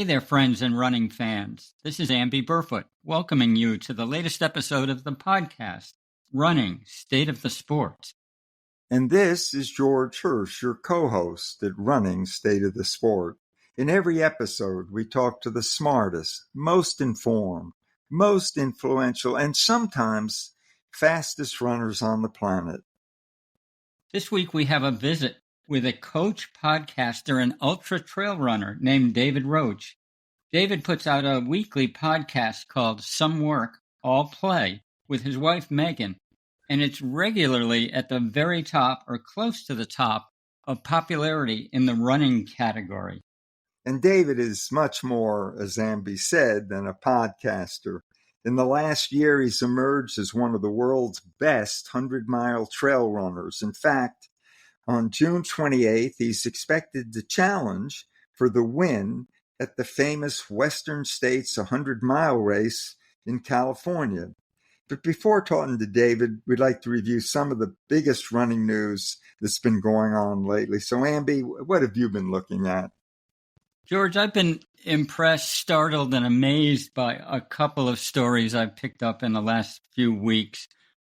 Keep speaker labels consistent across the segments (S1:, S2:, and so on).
S1: Hey there, friends and running fans. This is Amby Burfoot, welcoming you to the latest episode of the podcast, Running, State of the Sport.
S2: And this is George Hirsch, your co-host at Running, State of the Sport. In every episode, we talk to the smartest, most informed, most influential, and sometimes fastest runners on the planet.
S1: This week, we have a visit with a coach, podcaster, and ultra trail runner named David Roche. David puts out a weekly podcast called Some Work, All Play with his wife, Megan, and it's regularly at the very top or close to the top of popularity in the running category.
S2: And David is much more, as Amby said, than a podcaster. In the last year, he's emerged as one of the world's best 100-mile trail runners. In fact, on June 28th, he's expected to challenge for the win at the famous Western States 100-mile race in California. But before talking to David, we'd like to review some of the biggest running news that's been going on lately. So, Amby, what have you been looking at?
S1: George, I've been impressed, startled, and amazed by a couple of stories I've picked up in the last few weeks.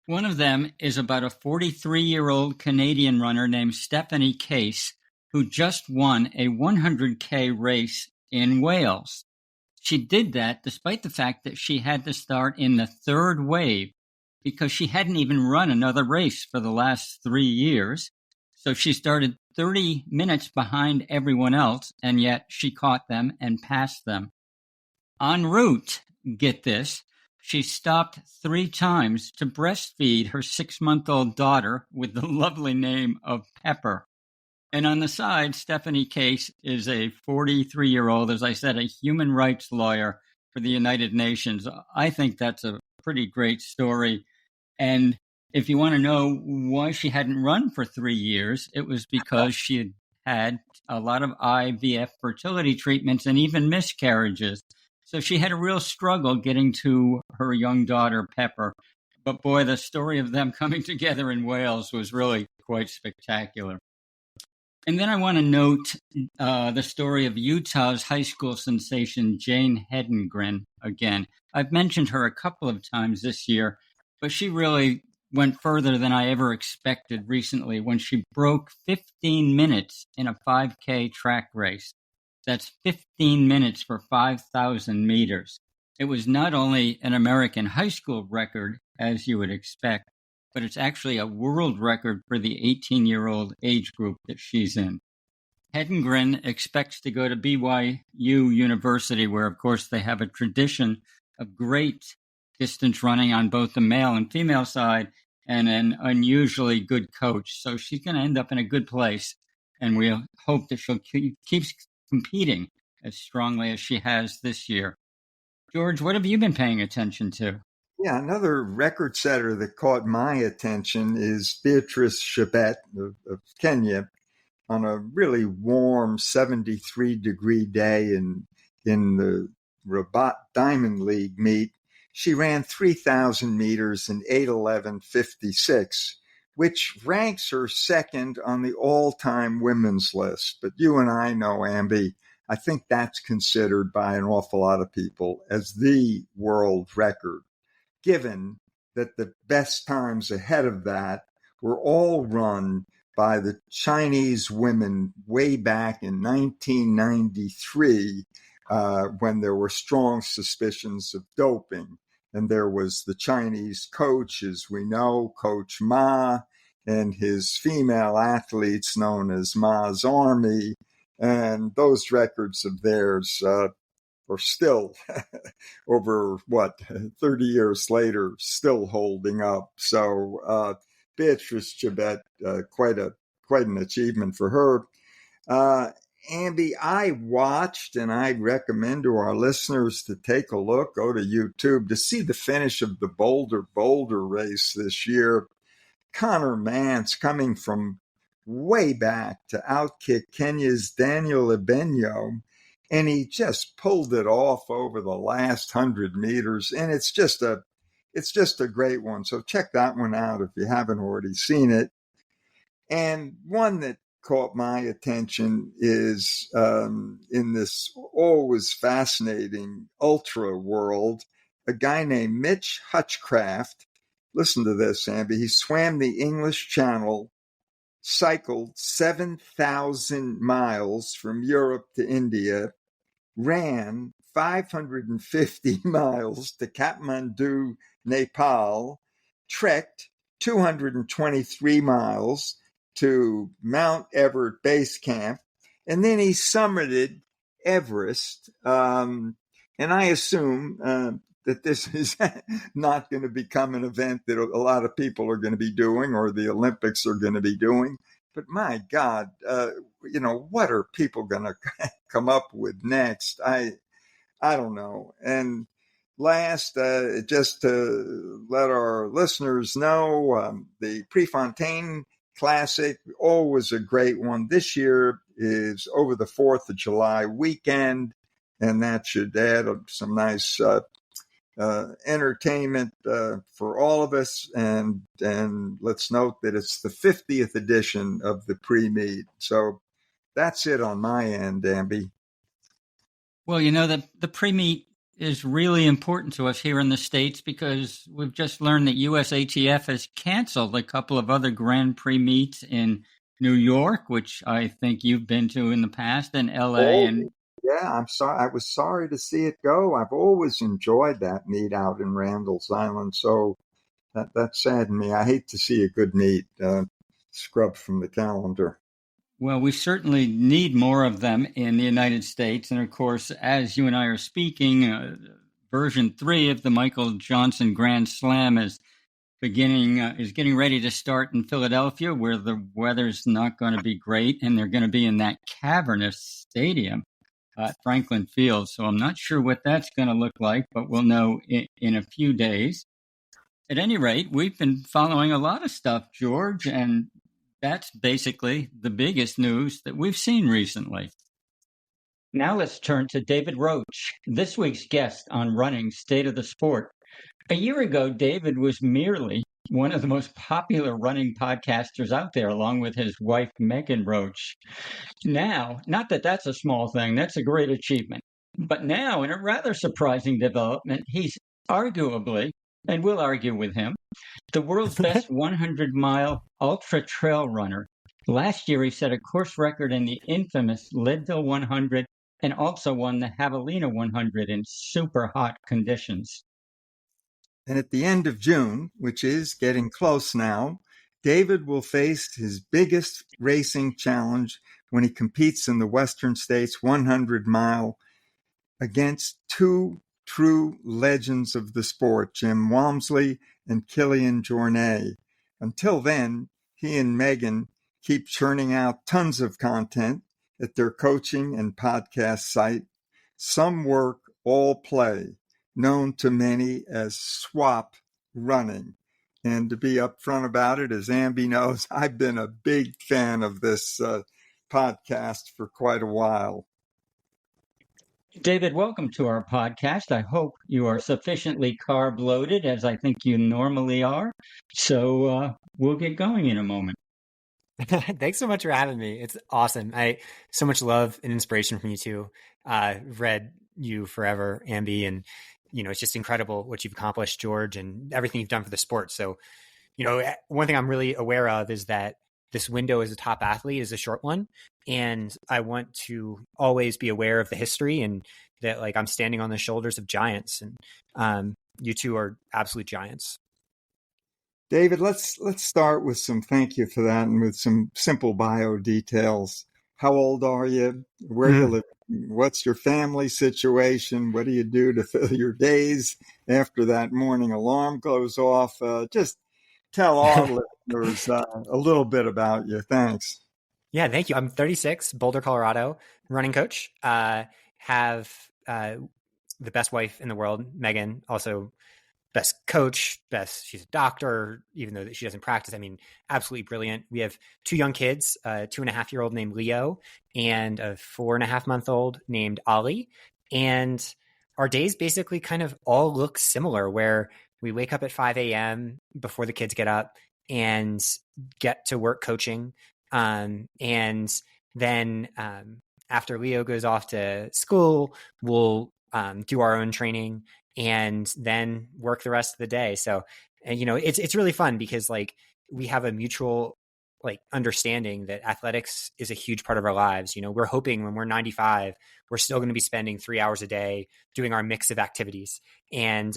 S1: One of them is about a 43-year-old Canadian runner named Stephanie Case, who just won a 100K race in Wales. She did that despite the fact that she had to start in the third wave because she hadn't even run another race for the last 3 years. So she started 30 minutes behind everyone else, and yet she caught them and passed them. En route, get this, she stopped 3 times to breastfeed her 6-month-old daughter with the lovely name of Pepper. And on the side, Stephanie Case is a 43-year-old, as I said, a human rights lawyer for the United Nations. I think that's a pretty great story. And if you want to know why she hadn't run for 3 years, it was because she had had a lot of IVF fertility treatments and even miscarriages. So she had a real struggle getting to her young daughter, Pepper. But boy, the story of them coming together in Wales was really quite spectacular. And then I want to note the story of Utah's high school sensation, Jane Hedengren, again. I've mentioned her a couple of times this year, but she really went further than I ever expected recently when she broke 15 minutes in a 5K track race. That's 15 minutes for 5,000 meters. It was not only an American high school record, as you would expect, but it's actually a world record for the 18-year-old age group that she's in. Hedengren expects to go to BYU University, where, of course, they have a tradition of great distance running on both the male and female side and an unusually good coach. So she's going to end up in a good place, and we hope that she'll keep competing as strongly as she has this year. George, what have you been paying attention to?
S2: Yeah, another record setter that caught my attention is Beatrice Chebet of Kenya on a really warm 73-degree day in the Rabat Diamond League meet. She ran 3,000 meters in 8:11:56, which ranks her second on the all-time women's list. But you and I know, Amby, I think that's considered by an awful lot of people as the world record, given that the best times ahead of that were all run by the Chinese women way back in 1993 when there were strong suspicions of doping. And there was the Chinese coach, as we know, Coach Ma, and his female athletes known as Ma's Army. And those records of theirs are still, over 30 years later, still holding up. So Beatrice Chebet, quite an achievement for her. Amby, I watched, and I recommend to our listeners to take a look, go to YouTube to see the finish of the Boulder race this year. Connor Mance coming from way back to outkick Kenya's Daniel Ebenyo, and he just pulled it off over the last 100 meters, and it's just a great one. So check that one out if you haven't already seen it. And one that caught my attention is in this always fascinating ultra world, a guy named Mitch Hutchcraft. Listen to this, Amby. He swam the English Channel, cycled 7,000 miles from Europe to India, ran 550 miles to Kathmandu, Nepal, trekked 223 miles to Mount Everest Base Camp, and then he summited Everest. And I assume that this is not going to become an event that a lot of people are going to be doing or the Olympics are going to be doing. But my God, what are people going to come up with next? I don't know. And last, just to let our listeners know, the Prefontaine Classic, always a great one. This year is over the 4th of July weekend, and that should add some nice entertainment for all of us. And let's note that it's the 50th edition of the pre-meet. So that's it on my end, Amby.
S1: Well, the pre-meet is really important to us here in the States because we've just learned that USATF has canceled a couple of other Grand Prix meets in New York, which I think you've been to in the past, and LA.
S2: Yeah, I'm sorry. I was sorry to see it go. I've always enjoyed that meet out in Randall's Island, so that saddened me. I hate to see a good meet scrubbed from the calendar.
S1: Well, we certainly need more of them in the United States. And of course, as you and I are speaking, version 3 of the Michael Johnson Grand Slam is getting ready to start in Philadelphia, where the weather's not going to be great, and they're going to be in that cavernous stadium at Franklin Field. So I'm not sure what that's going to look like, but we'll know in a few days. At any rate, we've been following a lot of stuff, George, and that's basically the biggest news that we've seen recently. Now let's turn to David Roche, this week's guest on Running State of the Sport. A year ago, David was merely one of the most popular running podcasters out there, along with his wife, Megan Roche. Now, not that that's a small thing, that's a great achievement. But now, in a rather surprising development, he's arguably, and we'll argue with him, the world's best 100-mile ultra trail runner. Last year, he set a course record in the infamous Leadville 100 and also won the Javelina 100 in super hot conditions.
S2: And at the end of June, which is getting close now, David will face his biggest racing challenge when he competes in the Western States 100-mile against two true legends of the sport, Jim Walmsley and Kilian Jornet. Until then, he and Megan keep churning out tons of content at their coaching and podcast site, Some Work, All Play, known to many as SWAP Running. And to be upfront about it, as Amby knows, I've been a big fan of this podcast for quite a while.
S1: David, welcome to our podcast. I hope you are sufficiently carb loaded, as I think you normally are. So we'll get going in a moment.
S3: Thanks so much for having me. It's awesome. I so much love and inspiration from you two. Read you forever, Amby, and it's just incredible what you've accomplished, George, and everything you've done for the sport. So, one thing I'm really aware of is that this window as a top athlete is a short one. And I want to always be aware of the history and that I'm standing on the shoulders of giants, and you two are absolute giants.
S2: David, let's start with some thank you for that and with some simple bio details. How old are you? Where do you live? What's your family situation? What do you do to fill your days after that morning alarm goes off? Just tell our listeners a little bit about you. Thanks.
S3: Yeah, thank you. I'm 36, Boulder, Colorado, running coach. Have the best wife in the world, Megan, also best coach, she's a doctor, even though she doesn't practice. I mean, absolutely brilliant. We have 2 young kids, a 2.5-year-old named Leo and a 4.5-month-old named Ollie. And our days basically kind of all look similar, where we wake up at 5 a.m. before the kids get up and get to work coaching. And then after Leo goes off to school, we'll do our own training and then work the rest of the day. So, it's really fun because like we have a mutual like understanding that athletics is a huge part of our lives. We're hoping when we're 95, we're still going to be spending 3 hours a day doing our mix of activities. And,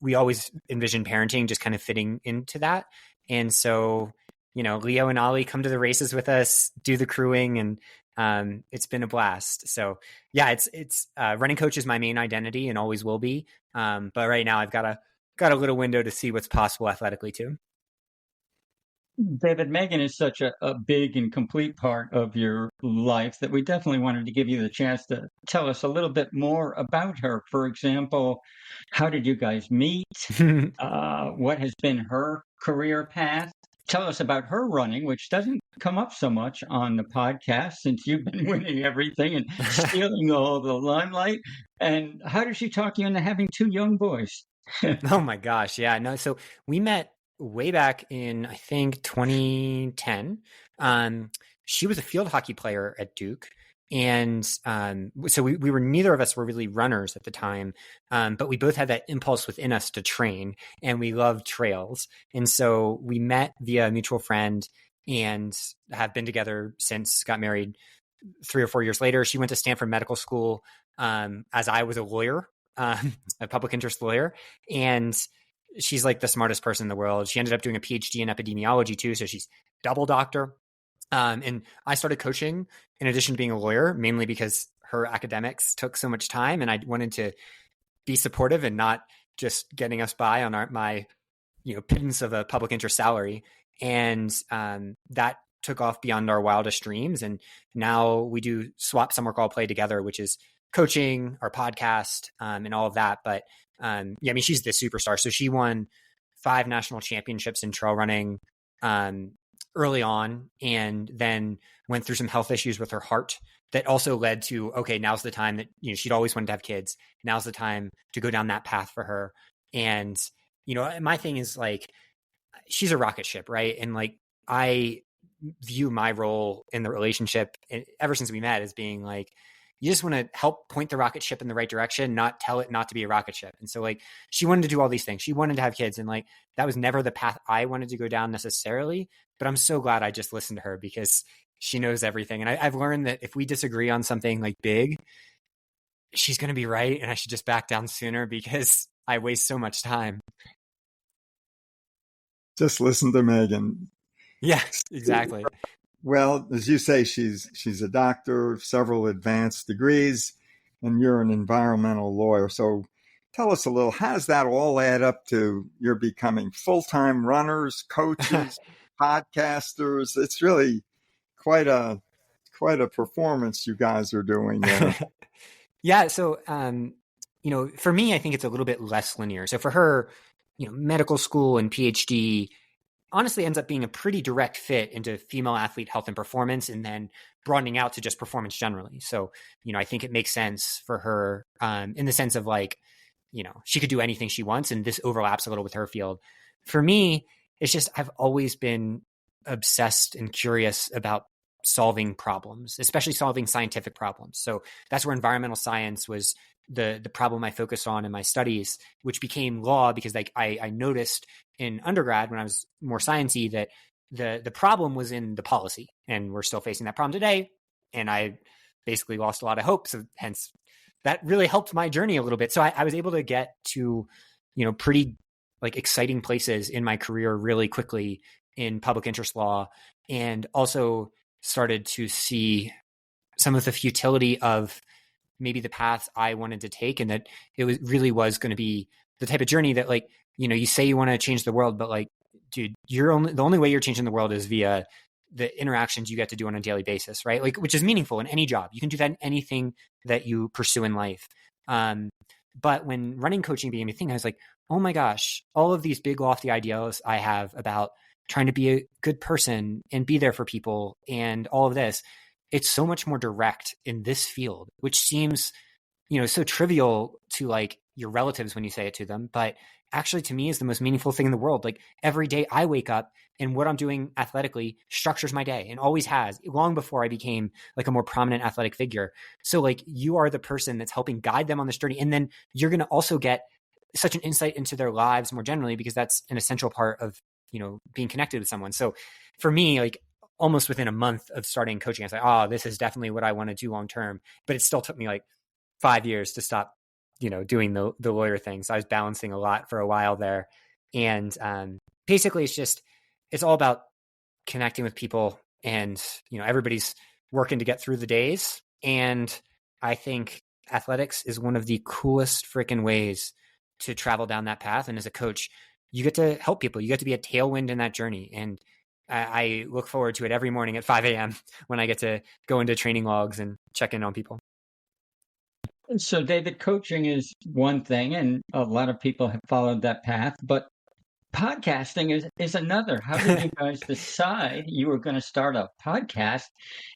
S3: we always envision parenting just kind of fitting into that. And so, Leo and Ollie come to the races with us, do the crewing, and it's been a blast. So yeah, it's running coach is my main identity and always will be. But right now I've got a little window to see what's possible athletically too.
S1: David, Megan is such a big and complete part of your life that we definitely wanted to give you the chance to tell us a little bit more about her. For example, how did you guys meet? What has been her career path? Tell us about her running, which doesn't come up so much on the podcast since you've been winning everything and stealing all the limelight. And how did she talk you into having 2 young boys?
S3: Oh my gosh. Yeah, no. So we met way back in, I think 2010. She was a field hockey player at Duke. And so we were, neither of us were really runners at the time. But we both had that impulse within us to train and we loved trails. And so we met via a mutual friend and have been together since, got married 3 or 4 years later. She went to Stanford Medical School as I was a lawyer, a public interest lawyer. And she's like the smartest person in the world. She ended up doing a PhD in epidemiology too. So she's double doctor. And I started coaching in addition to being a lawyer, mainly because her academics took so much time and I wanted to be supportive and not just getting us by on my pittance of a public interest salary. And that took off beyond our wildest dreams. And now we do Swap Some Work All Play together, which is coaching, our podcast, and all of that. But she's the superstar. So she won 5 national championships in trail running early on, and then went through some health issues with her heart that also led to, okay, now's the time that, she'd always wanted to have kids. Now's the time to go down that path for her. And, my thing is like, she's a rocket ship, right? And like, I view my role in the relationship ever since we met as being like, you just want to help point the rocket ship in the right direction, not tell it not to be a rocket ship. And so like, she wanted to do all these things. She wanted to have kids. And like, that was never the path I wanted to go down necessarily, but I'm so glad I just listened to her because she knows everything. And I've learned that if we disagree on something like big, she's going to be right. And I should just back down sooner because I waste so much time.
S2: Just listen to Megan.
S3: Yeah, exactly.
S2: Well, as you say, she's a doctor, several advanced degrees, and you're an environmental lawyer. So tell us a little, how does that all add up to you're becoming full-time runners, coaches, podcasters? It's really quite a performance you guys are doing there.
S3: Yeah. So, for me, I think it's a little bit less linear. So for her, medical school and PhD honestly ends up being a pretty direct fit into female athlete health and performance, and then broadening out to just performance generally. So, I think it makes sense for her in the sense of like, she could do anything she wants, and this overlaps a little with her field. For me, it's just, I've always been obsessed and curious about solving problems, especially solving scientific problems. So that's where environmental science was the problem I focused on in my studies, which became law because like I noticed in undergrad when I was more sciencey that the problem was in the policy, and we're still facing that problem today. And I basically lost a lot of hope. So hence that really helped my journey a little bit. So I was able to get to, pretty like exciting places in my career really quickly in public interest law, and also started to see some of the futility of maybe the path I wanted to take, and that it really was going to be the type of journey that like, you say you want to change the world, but like, dude, the only way you're changing the world is via the interactions you get to do on a daily basis, right? Like, which is meaningful in any job. You can do that in anything that you pursue in life. But when running coaching became a thing, I was like, oh my gosh, all of these big lofty ideals I have about trying to be a good person and be there for people and all of this, it's so much more direct in this field, which seems, so trivial to like your relatives when you say it to them, but actually to me is the most meaningful thing in the world. Like every day I wake up and what I'm doing athletically structures my day and always has, long before I became like a more prominent athletic figure. So like you are the person that's helping guide them on this journey. And then you're going to also get such an insight into their lives more generally, because that's an essential part of, being connected with someone. So for me, like almost within a month of starting coaching, I was like, oh, this is definitely what I want to do long term. But it still took me like 5 years to stop, doing the lawyer thing. So I was balancing a lot for a while there. And basically it's all about connecting with people, and, everybody's working to get through the days. And I think athletics is one of the coolest freaking ways to travel down that path. And as a coach, you get to help people. You get to be a tailwind in that journey. And I look forward to it every morning at 5 a.m. when I get to go into training logs and check in on people.
S1: So, David, coaching is one thing, and a lot of people have followed that path, but podcasting is another. How did you guys decide you were going to start a podcast,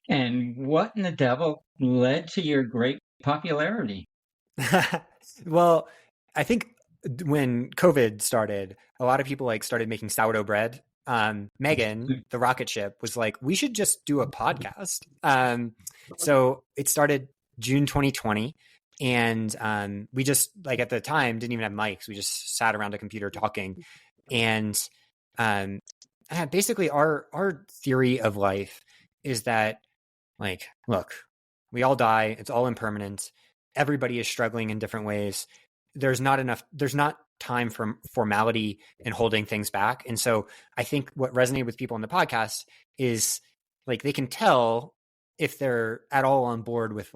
S1: and what in the devil led to your great popularity?
S3: Well, I think when COVID started, a lot of people started making sourdough bread. Megan, the rocket ship, was like, we should just do a podcast. So it started June 2020. And we just, at the time, didn't even have mics. We just sat around a computer talking. And basically our theory of life is that, look, we all die. It's all impermanent. Everybody is struggling in different ways. There's not time for formality and holding things back. And so I think what resonated with people on the podcast is they can tell if they're at all on board with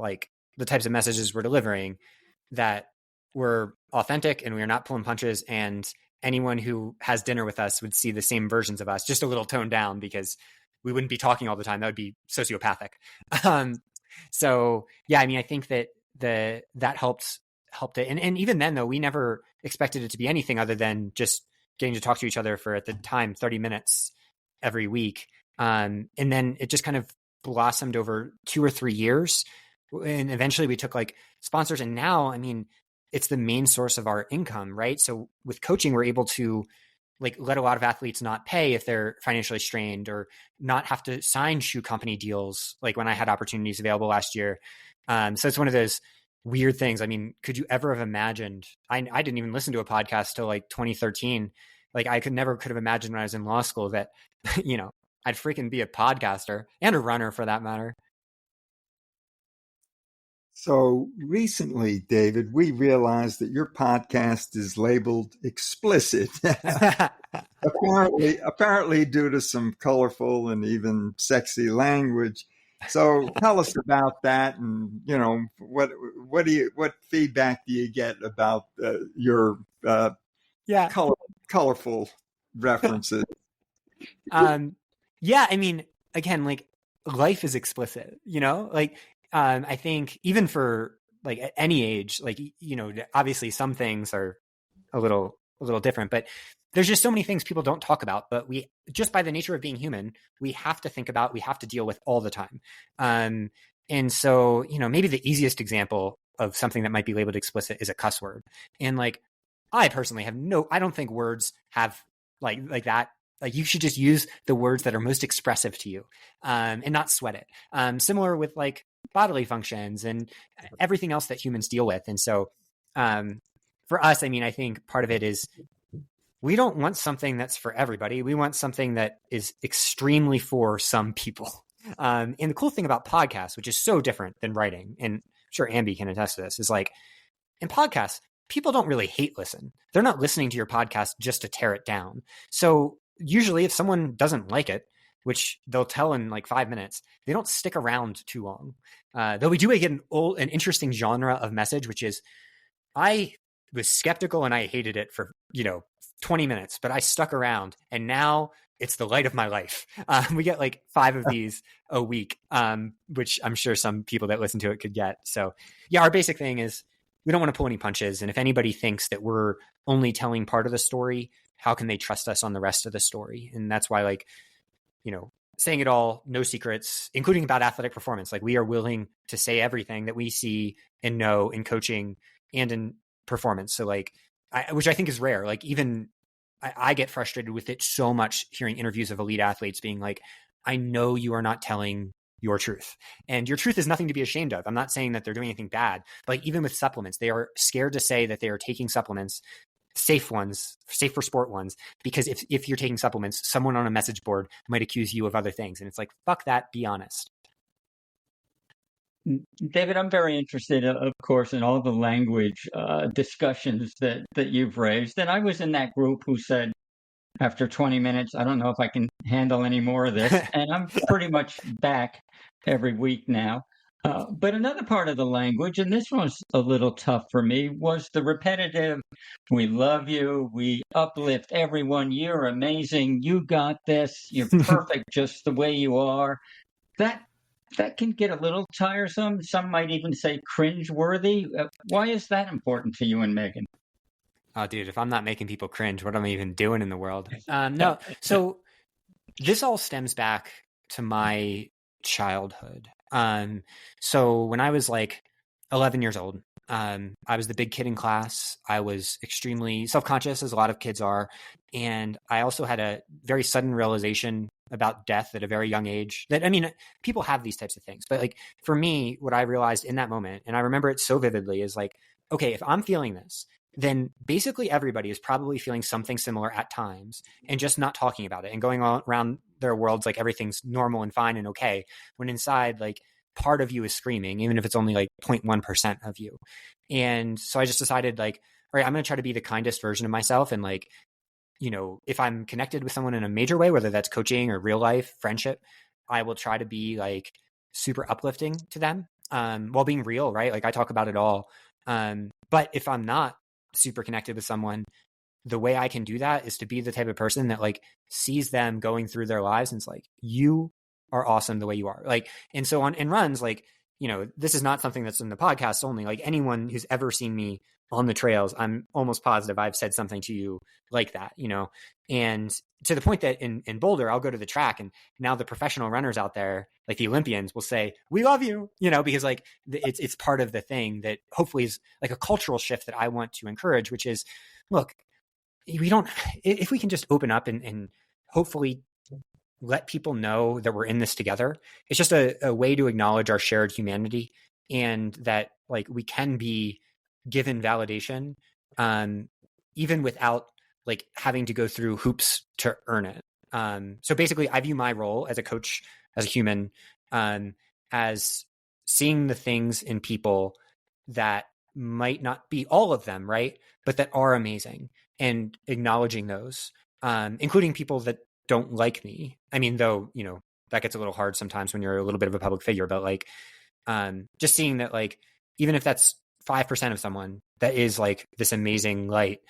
S3: the types of messages we're delivering, that we're authentic and we're not pulling punches, and anyone who has dinner with us would see the same versions of us, just a little toned down, because we wouldn't be talking all the time. That would be sociopathic. So yeah, I mean, I think that that helped it. And even then though, we never expected it to be anything other than just getting to talk to each other for, at the time, 30 minutes every week. And then it just kind of blossomed over 2 or 3 years. And eventually we took sponsors, and now, I mean, it's the main source of our income, right? So with coaching, we're able to let a lot of athletes not pay if they're financially strained, or not have to sign shoe company deals. Like when I had opportunities available last year. So it's one of those weird things. I mean, could you ever have imagined? I didn't even listen to a podcast till 2013. I could have imagined when I was in law school that, I'd freaking be a podcaster and a runner for that matter.
S2: So recently, David, we realized that your podcast is labeled explicit. apparently due to some colorful and even sexy language. So tell us about that, and what feedback do you get about your colorful references?
S3: Yeah, I mean, again, life is explicit, I think even for at any age, obviously some things are a little different, but there's just so many things people don't talk about, but we, just by the nature of being human, we have to think about, we have to deal with all the time. And so, maybe the easiest example of something that might be labeled explicit is a cuss word. And I personally I don't think words have like that. You should just use the words that are most expressive to you, and not sweat it. Similar with bodily functions and everything else that humans deal with. And so, for us, I mean, I think part of it is we don't want something that's for everybody. We want something that is extremely for some people. And the cool thing about podcasts, which is so different than writing, and I'm sure Ambi can attest to this, is in podcasts, people don't really hate listen. They're not listening to your podcast just to tear it down. So usually if someone doesn't like it, which they'll tell in 5 minutes, they don't stick around too long. Though we do get an interesting genre of message, which is, I was skeptical and I hated it for, 20 minutes, but I stuck around and now it's the light of my life. We get 5 of these a week, which I'm sure some people that listen to it could get. So yeah, our basic thing is we don't want to pull any punches. And if anybody thinks that we're only telling part of the story, how can they trust us on the rest of the story? And that's why saying it all, no secrets, including about athletic performance. We are willing to say everything that we see and know in coaching and in performance. So like, which I think is rare. Like even I get frustrated with it so much hearing interviews of elite athletes being like, I know you are not telling your truth, and your truth is nothing to be ashamed of. I'm not saying that they're doing anything bad, but like even with supplements, they are scared to say that they are taking supplements, safe ones, safe for sport ones, because if you're taking supplements, someone on a message board might accuse you of other things. And it's like, fuck that, be honest.
S1: David, I'm very interested, of course, in all the language discussions that you've raised. And I was in that group who said, after 20 minutes, I don't know if I can handle any more of this. And I'm pretty much back every week now. But another part of the language, and this one's a little tough for me, was the repetitive, we love you, we uplift everyone, you're amazing, you got this, you're perfect just the way you are. That can get a little tiresome. Some might even say cringe-worthy. Why is that important to you and Megan?
S3: Oh, dude, if I'm not making people cringe, what am I even doing in the world? No. So this all stems back to my childhood. So when I was like 11 years old, I was the big kid in class. I was extremely self-conscious, as a lot of kids are. And I also had a very sudden realization about death at a very young age that, I mean, people have these types of things. But like for me, what I realized in that moment, and I remember it so vividly, is like, okay, if I'm feeling this, then basically everybody is probably feeling something similar at times and just not talking about it and going around their worlds like everything's normal and fine and okay, when inside, like, part of you is screaming, even if it's only like 0.1% of you. And so I just decided, like, all right, I'm going to try to be the kindest version of myself. And like, you know, if I'm connected with someone in a major way, whether that's coaching or real life friendship, I will try to be like super uplifting to them, while being real, right? Like I talk about it all. But if I'm not super connected with someone, the way I can do that is to be the type of person that like sees them going through their lives and it's like, you are awesome the way you are. Like, and so on, and runs, like, you know, this is not something that's in the podcast only. Like anyone who's ever seen me on the trails, I'm almost positive I've said something to you like that, you know, and to the point that in Boulder, I'll go to the track and now the professional runners out there, like the Olympians, will say, we love you, you know, because like it's part of the thing that hopefully is like a cultural shift that I want to encourage, which is, look, if we can just open up and hopefully let people know that we're in this together, it's just a way to acknowledge our shared humanity and that like we can be given validation, even without like having to go through hoops to earn it. So basically I view my role as a coach, as a human, as seeing the things in people that might not be all of them, right? But that are amazing, and acknowledging those, including people that don't like me. I mean, though, you know, that gets a little hard sometimes when you're a little bit of a public figure, but like, just seeing that, like, even if that's 5% of someone that is like this amazing light,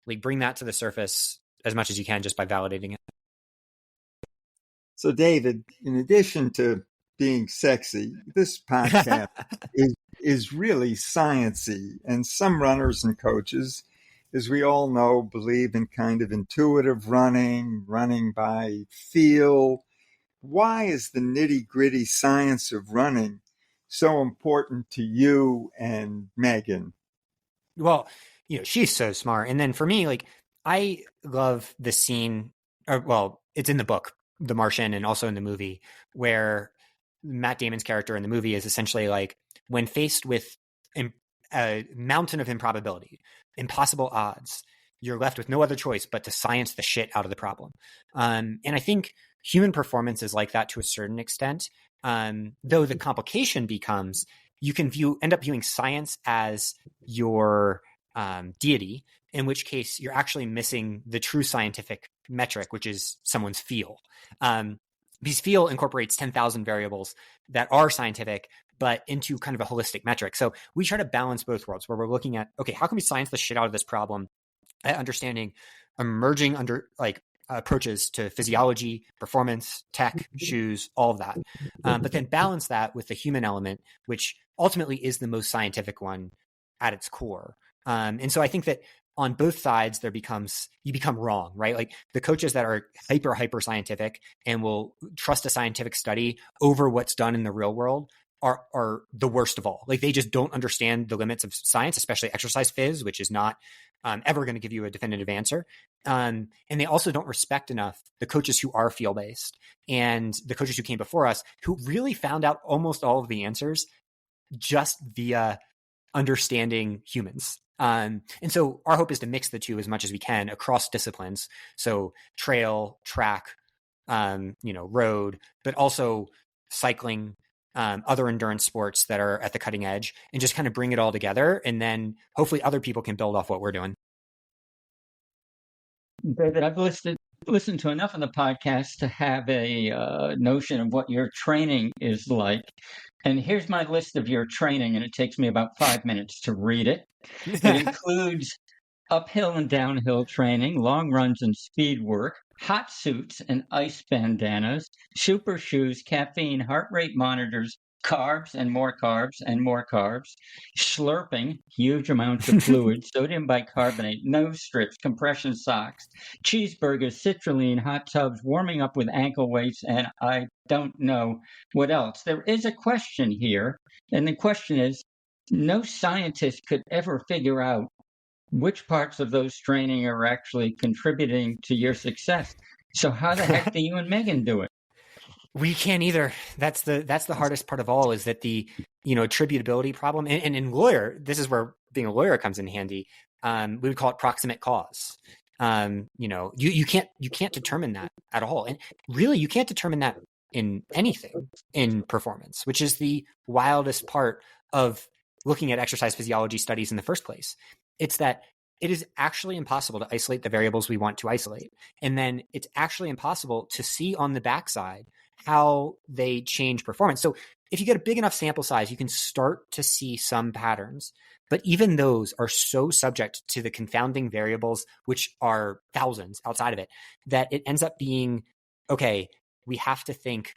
S3: like bring that to the surface as much as you can just by validating it.
S2: So David, in addition to being sexy, this podcast is really sciencey, and some runners and coaches, as we all know, believe in kind of intuitive running by feel. Why is the nitty-gritty science of running so important to you and Megan?
S3: Well, you know, she's so smart. And then for me, like, I love the scene, or well, it's in the book, The Martian, and also in the movie, where Matt Damon's character in the movie is essentially like, when faced with a mountain of improbability, impossible odds, you're left with no other choice but to science the shit out of the problem. And I think human performance is like that to a certain extent. Though the complication becomes, you can end up viewing science as your deity, in which case you're actually missing the true scientific metric, which is someone's feel. Because feel incorporates 10,000 variables that are scientific, but into kind of a holistic metric. So we try to balance both worlds, where we're looking at, okay, how can we science the shit out of this problem at understanding emerging under like approaches to physiology, performance, tech, shoes, all of that. But then balance that with the human element, which ultimately is the most scientific one at its core. And so I think that on both sides, you become wrong, right? Like the coaches that are hyper scientific and will trust a scientific study over what's done in the real world, are the worst of all. Like they just don't understand the limits of science, especially exercise phys, which is not ever going to give you a definitive answer. And they also don't respect enough the coaches who are field-based and the coaches who came before us, who really found out almost all of the answers just via understanding humans. And so our hope is to mix the two as much as we can across disciplines. So trail, track, road, but also cycling, other endurance sports that are at the cutting edge, and just kind of bring it all together. And then hopefully other people can build off what we're doing.
S1: David, I've listened to enough of the podcast to have a notion of what your training is like. And here's my list of your training, and it takes me about 5 minutes to read it. It includes uphill and downhill training, long runs and speed work, hot suits and ice bandanas, super shoes, caffeine, heart rate monitors, carbs and more carbs and more carbs, slurping, huge amounts of fluid, sodium bicarbonate, nose strips, compression socks, cheeseburgers, citrulline, hot tubs, warming up with ankle weights, and I don't know what else. There is a question here, and the question is, no scientist could ever figure out which parts of those training are actually contributing to your success. So how the heck do you and Megan do it?
S3: We can't either. That's the hardest part of all, is that the, attributability problem. And in lawyer, this is where being a lawyer comes in handy. We would call it proximate cause. You can't determine that at all. And really, you can't determine that in anything in performance, which is the wildest part of looking at exercise physiology studies in the first place. It's that it is actually impossible to isolate the variables we want to isolate. And then it's actually impossible to see on the backside how they change performance. So if you get a big enough sample size, you can start to see some patterns. But even those are so subject to the confounding variables, which are thousands outside of it, that it ends up being, okay, we have to think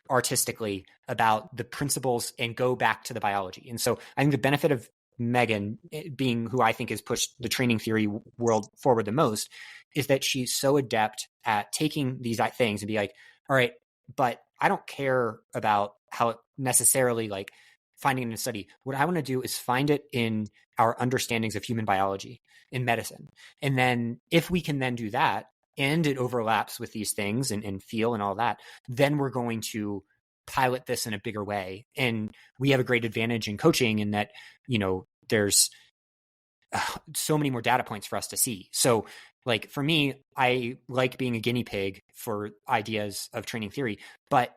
S3: artistically about the principles and go back to the biology. And so I think the benefit of Megan, being who I think has pushed the training theory world forward the most, is that she's so adept at taking these things and be like, all right, but I don't care about how it necessarily like finding it in a study. What I want to do is find it in our understandings of human biology in medicine. And then if we can then do that, and it overlaps with these things and feel and all that, then we're going to pilot this in a bigger way. And we have a great advantage in coaching in that, there's so many more data points for us to see. So like for me, I like being a guinea pig for ideas of training theory, but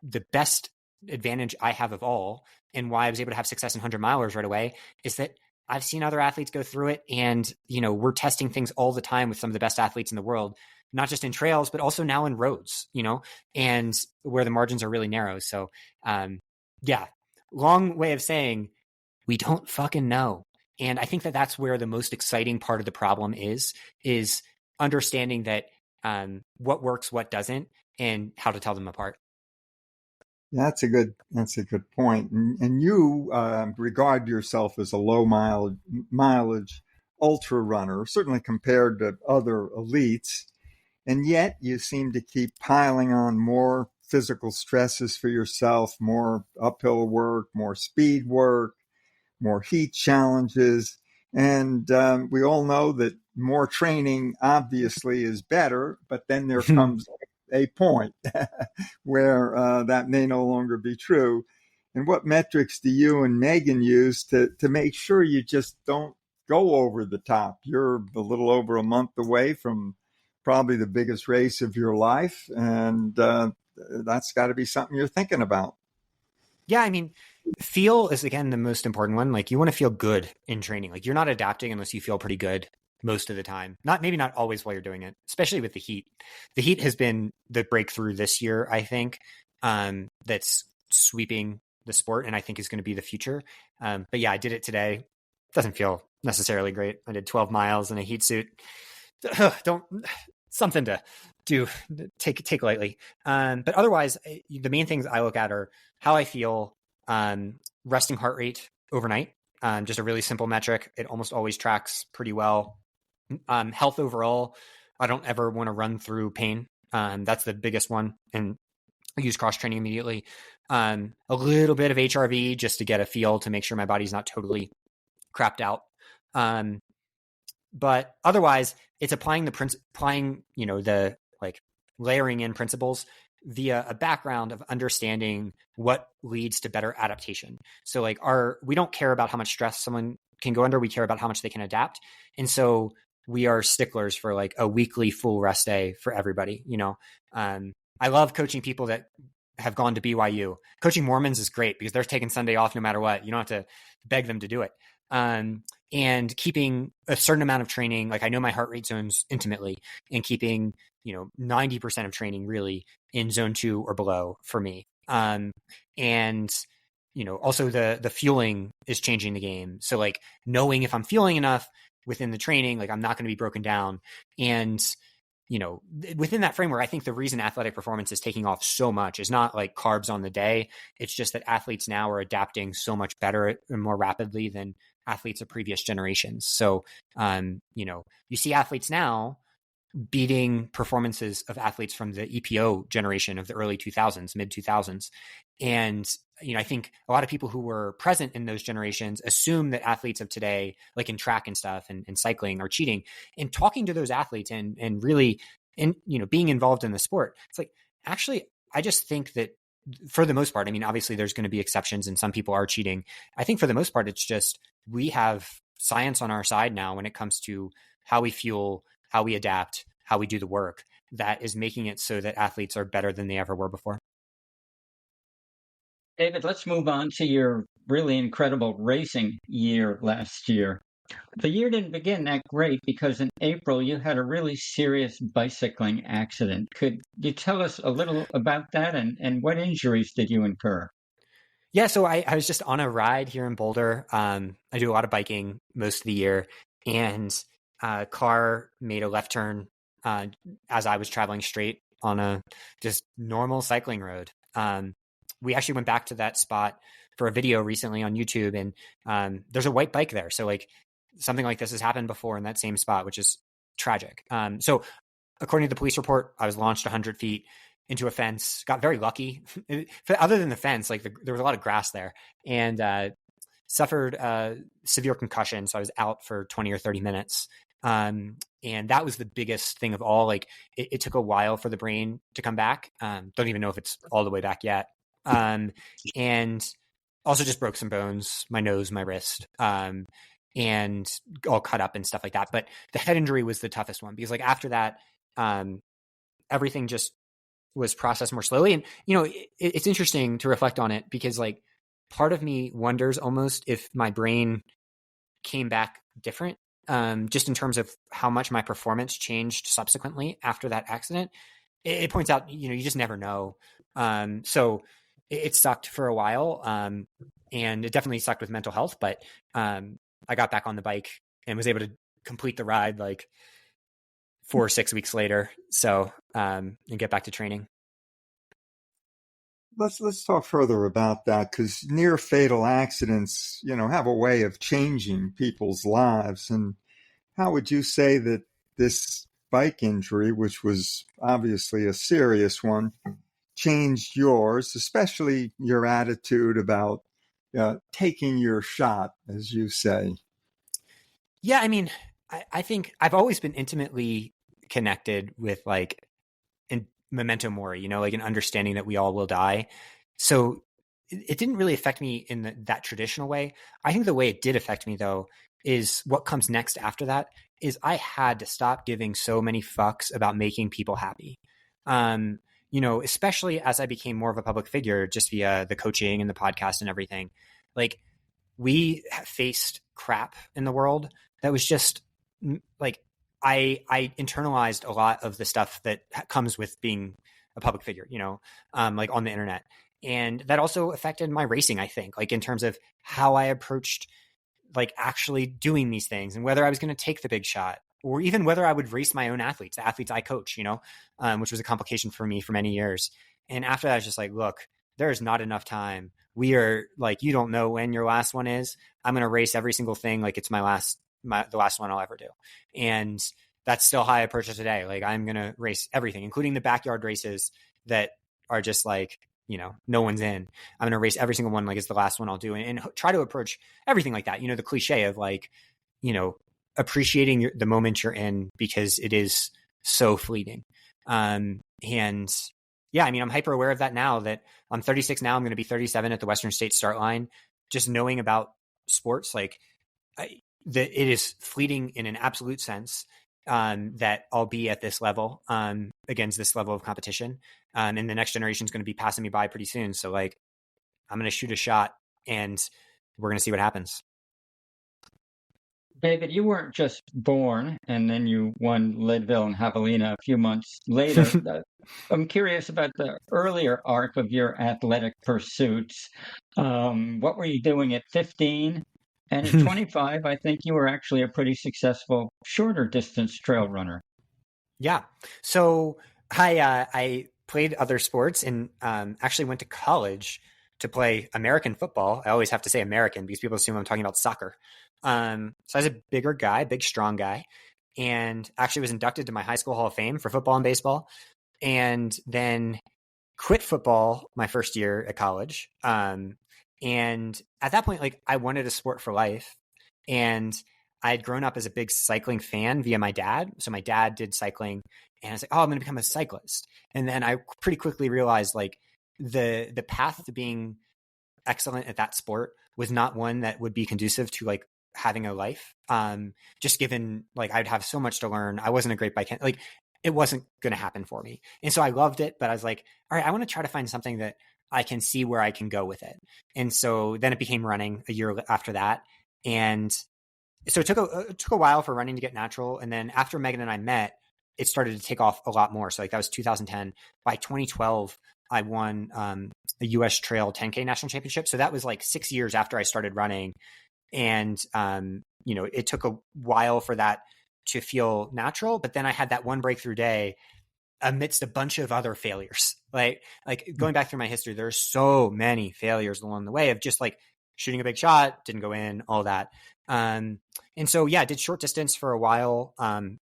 S3: the best advantage I have of all, and why I was able to have success in 100 milers right away, is that I've seen other athletes go through it. And, we're testing things all the time with some of the best athletes in the world, not just in trails, but also now in roads, and where the margins are really narrow. So, long way of saying we don't fucking know. And I think that that's where the most exciting part of the problem is understanding that what works, what doesn't, and how to tell them apart.
S2: That's a good point. And you regard yourself as a low mileage ultra runner, certainly compared to other elites. And yet you seem to keep piling on more physical stresses for yourself, more uphill work, more speed work, more heat challenges. And we all know that more training obviously is better, but then there comes a point where that may no longer be true. And what metrics do you and Megan use to make sure you just don't go over the top? You're a little over a month away from probably the biggest race of your life, and that's got to be something you're thinking about.
S3: Yeah, I mean, feel is, again, the most important one. Like, you want to feel good in training. Like, you're not adapting unless you feel pretty good most of the time. Maybe not always while you're doing it, especially with the heat. The heat has been the breakthrough this year, I think, that's sweeping the sport, and I think is going to be the future. But yeah, I did it today. It doesn't feel necessarily great. I did 12 miles in a heat suit. Something to do, take lightly. But otherwise, the main things I look at are how I feel, resting heart rate overnight. Just a really simple metric. It almost always tracks pretty well. Health overall, I don't ever want to run through pain. That's the biggest one. And I use cross training immediately. A little bit of HRV just to get a feel to make sure my body's not totally crapped out. But otherwise, it's applying the like layering in principles via a background of understanding what leads to better adaptation. So like we don't care about how much stress someone can go under. We care about how much they can adapt. And so we are sticklers for like a weekly full rest day for everybody. I love coaching people that have gone to BYU. Coaching Mormons is great because they're taking Sunday off no matter what. You don't have to beg them to do it. And keeping a certain amount of training, like I know my heart rate zones intimately, and keeping 90% of training really in zone 2 or below for me. And also the fueling is changing the game. So like knowing if I'm fueling enough within the training, like I'm not going to be broken down. And within that framework, I think the reason athletic performance is taking off so much is not like carbs on the day. It's just that athletes now are adapting so much better and more rapidly than athletes of previous generations. So, you see athletes now beating performances of athletes from the EPO generation of the early 2000s, mid 2000s. And, I think a lot of people who were present in those generations assume that athletes of today, like in track and stuff and cycling, are cheating. And talking to those athletes and really, being involved in the sport, it's like, actually, I just think that for the most part, I mean, obviously there's going to be exceptions and some people are cheating. I think for the most part, it's just, we have science on our side now when it comes to how we fuel, how we adapt, how we do the work, that is making it so that athletes are better than they ever were before.
S1: David, let's move on to your really incredible racing year last year. The year didn't begin that great because in April you had a really serious bicycling accident. Could you tell us a little about that and what injuries did you incur?
S3: Yeah, so I was just on a ride here in Boulder. I do a lot of biking most of the year, and a car made a left turn as I was traveling straight on a just normal cycling road. We actually went back to that spot for a video recently on YouTube, and there's a white bike there. So like something like this has happened before in that same spot, which is tragic. So according to the police report, I was launched 100 feet into a fence, got very lucky. Other than the fence, like there was a lot of grass there, and suffered a severe concussion. So I was out for 20 or 30 minutes. And that was the biggest thing of all. Like it took a while for the brain to come back. Don't even know if it's all the way back yet. And also just broke some bones, my nose, my wrist, and all cut up and stuff like that. But the head injury was the toughest one because like after that, everything just was processed more slowly. And, it's interesting to reflect on it because like part of me wonders almost if my brain came back different, just in terms of how much my performance changed subsequently after that accident. It points out, you just never know. So it sucked for a while. And it definitely sucked with mental health, but I got back on the bike and was able to complete the ride like 4 or 6 weeks later. So, and get back to training.
S2: Let's talk further about that because near fatal accidents, have a way of changing people's lives. And how would you say that this bike injury, which was obviously a serious one, changed yours, especially your attitude about taking your shot, as you say?
S3: Yeah, I mean, I think I've always been intimately connected with like in memento mori, like an understanding that we all will die. So it didn't really affect me in that traditional way. I think the way it did affect me though is what comes next after that is I had to stop giving so many fucks about making people happy. Especially as I became more of a public figure just via the coaching and the podcast and everything. Like we faced crap in the world that was just like I internalized a lot of the stuff that comes with being a public figure, like on the internet. And that also affected my racing, I think, like in terms of how I approached like actually doing these things and whether I was going to take the big shot or even whether I would race my own athletes, the athletes I coach, which was a complication for me for many years. And after that, I was just like, look, there's not enough time. We are like, you don't know when your last one is. I'm going to race every single thing like it's the last one I'll ever do. And that's still how I approach it today. Like I'm going to race everything, including the backyard races that are just like no one's in. I'm going to race every single one like it's the last one I'll do, and try to approach everything like that. The cliche of like, appreciating the moment you're in because it is so fleeting. And yeah, I mean, I'm hyper aware of that now that I'm 36 now. I'm going to be 37 at the Western States start line. Just knowing about sports, like that it is fleeting in an absolute sense. That I'll be at this level, against this level of competition. And the next generation is going to be passing me by pretty soon. So like, I'm going to shoot a shot and we're going to see what happens.
S1: David, you weren't just born and then you won Leadville and Javelina a few months later. I'm curious about the earlier arc of your athletic pursuits. What were you doing at 15? And at 25, I think you were actually a pretty successful shorter distance trail runner.
S3: Yeah. So I played other sports and actually went to college to play American football. I always have to say American because people assume I'm talking about soccer. So I was a bigger guy, big, strong guy, and actually was inducted to my high school Hall of Fame for football and baseball, and then quit football my first year at college. And at that point, like, I wanted a sport for life, and I had grown up as a big cycling fan via my dad. So my dad did cycling, and I was like, oh, I'm going to become a cyclist. And then I pretty quickly realized like the path to being excellent at that sport was not one that would be conducive to like having a life. Just given like I'd have so much to learn. I wasn't a great bike, like it wasn't going to happen for me. And so I loved it, but I was like, all right, I want to try to find something that I can see where I can go with it. And so then it became running a year after that. And so it took a while for running to get natural. And then after Megan and I met, it started to take off a lot more. So like that was 2010. By 2012, I won the US Trail 10K National Championship. So that was like 6 years after I started running. And, it took a while for that to feel natural. But then I had that one breakthrough day amidst a bunch of other failures. Like going back through my history, there's so many failures along the way of just like shooting a big shot, didn't go in, all that. And so, yeah, I did short distance for a while,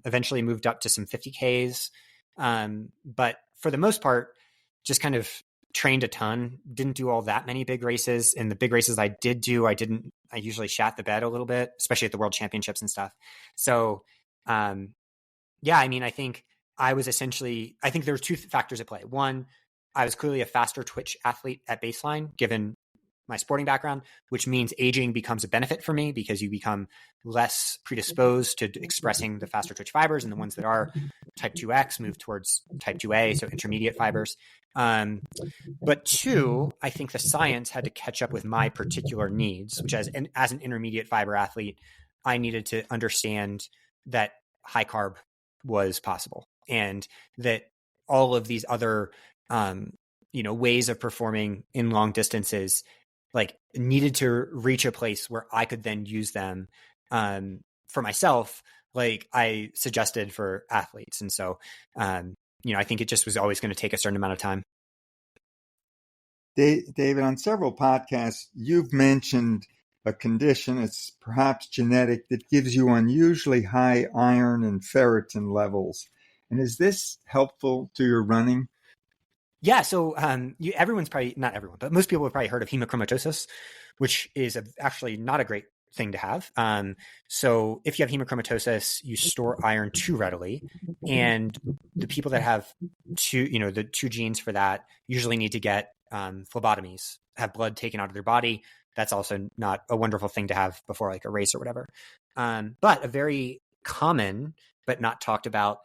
S3: eventually moved up to some 50Ks. But for the most part, just kind of trained a ton, didn't do all that many big races. And the big races I did do, I usually shat the bed a little bit, especially at the world championships and stuff. So, yeah, I mean, I think there were two factors at play. One, I was clearly a faster twitch athlete at baseline, given my sporting background, which means aging becomes a benefit for me because you become less predisposed to expressing the faster twitch fibers, and the ones that are type 2X move towards type 2A, so intermediate fibers. But two, I think the science had to catch up with my particular needs, which as an intermediate fiber athlete, I needed to understand that high carb was possible and that all of these other, ways of performing in long distances like needed to reach a place where I could then use them for myself, like I suggested for athletes. And so, I think it just was always going to take a certain amount of time.
S2: David, on several podcasts, you've mentioned a condition, it's perhaps genetic, that gives you unusually high iron and ferritin levels. And is this helpful to your running?
S3: Yeah. So everyone's probably, not everyone, but most people have probably heard of hemochromatosis, which is actually not a great thing to have. So if you have hemochromatosis, you store iron too readily. And the people that have the two genes for that usually need to get phlebotomies, have blood taken out of their body. That's also not a wonderful thing to have before like a race or whatever. But a very common, but not talked about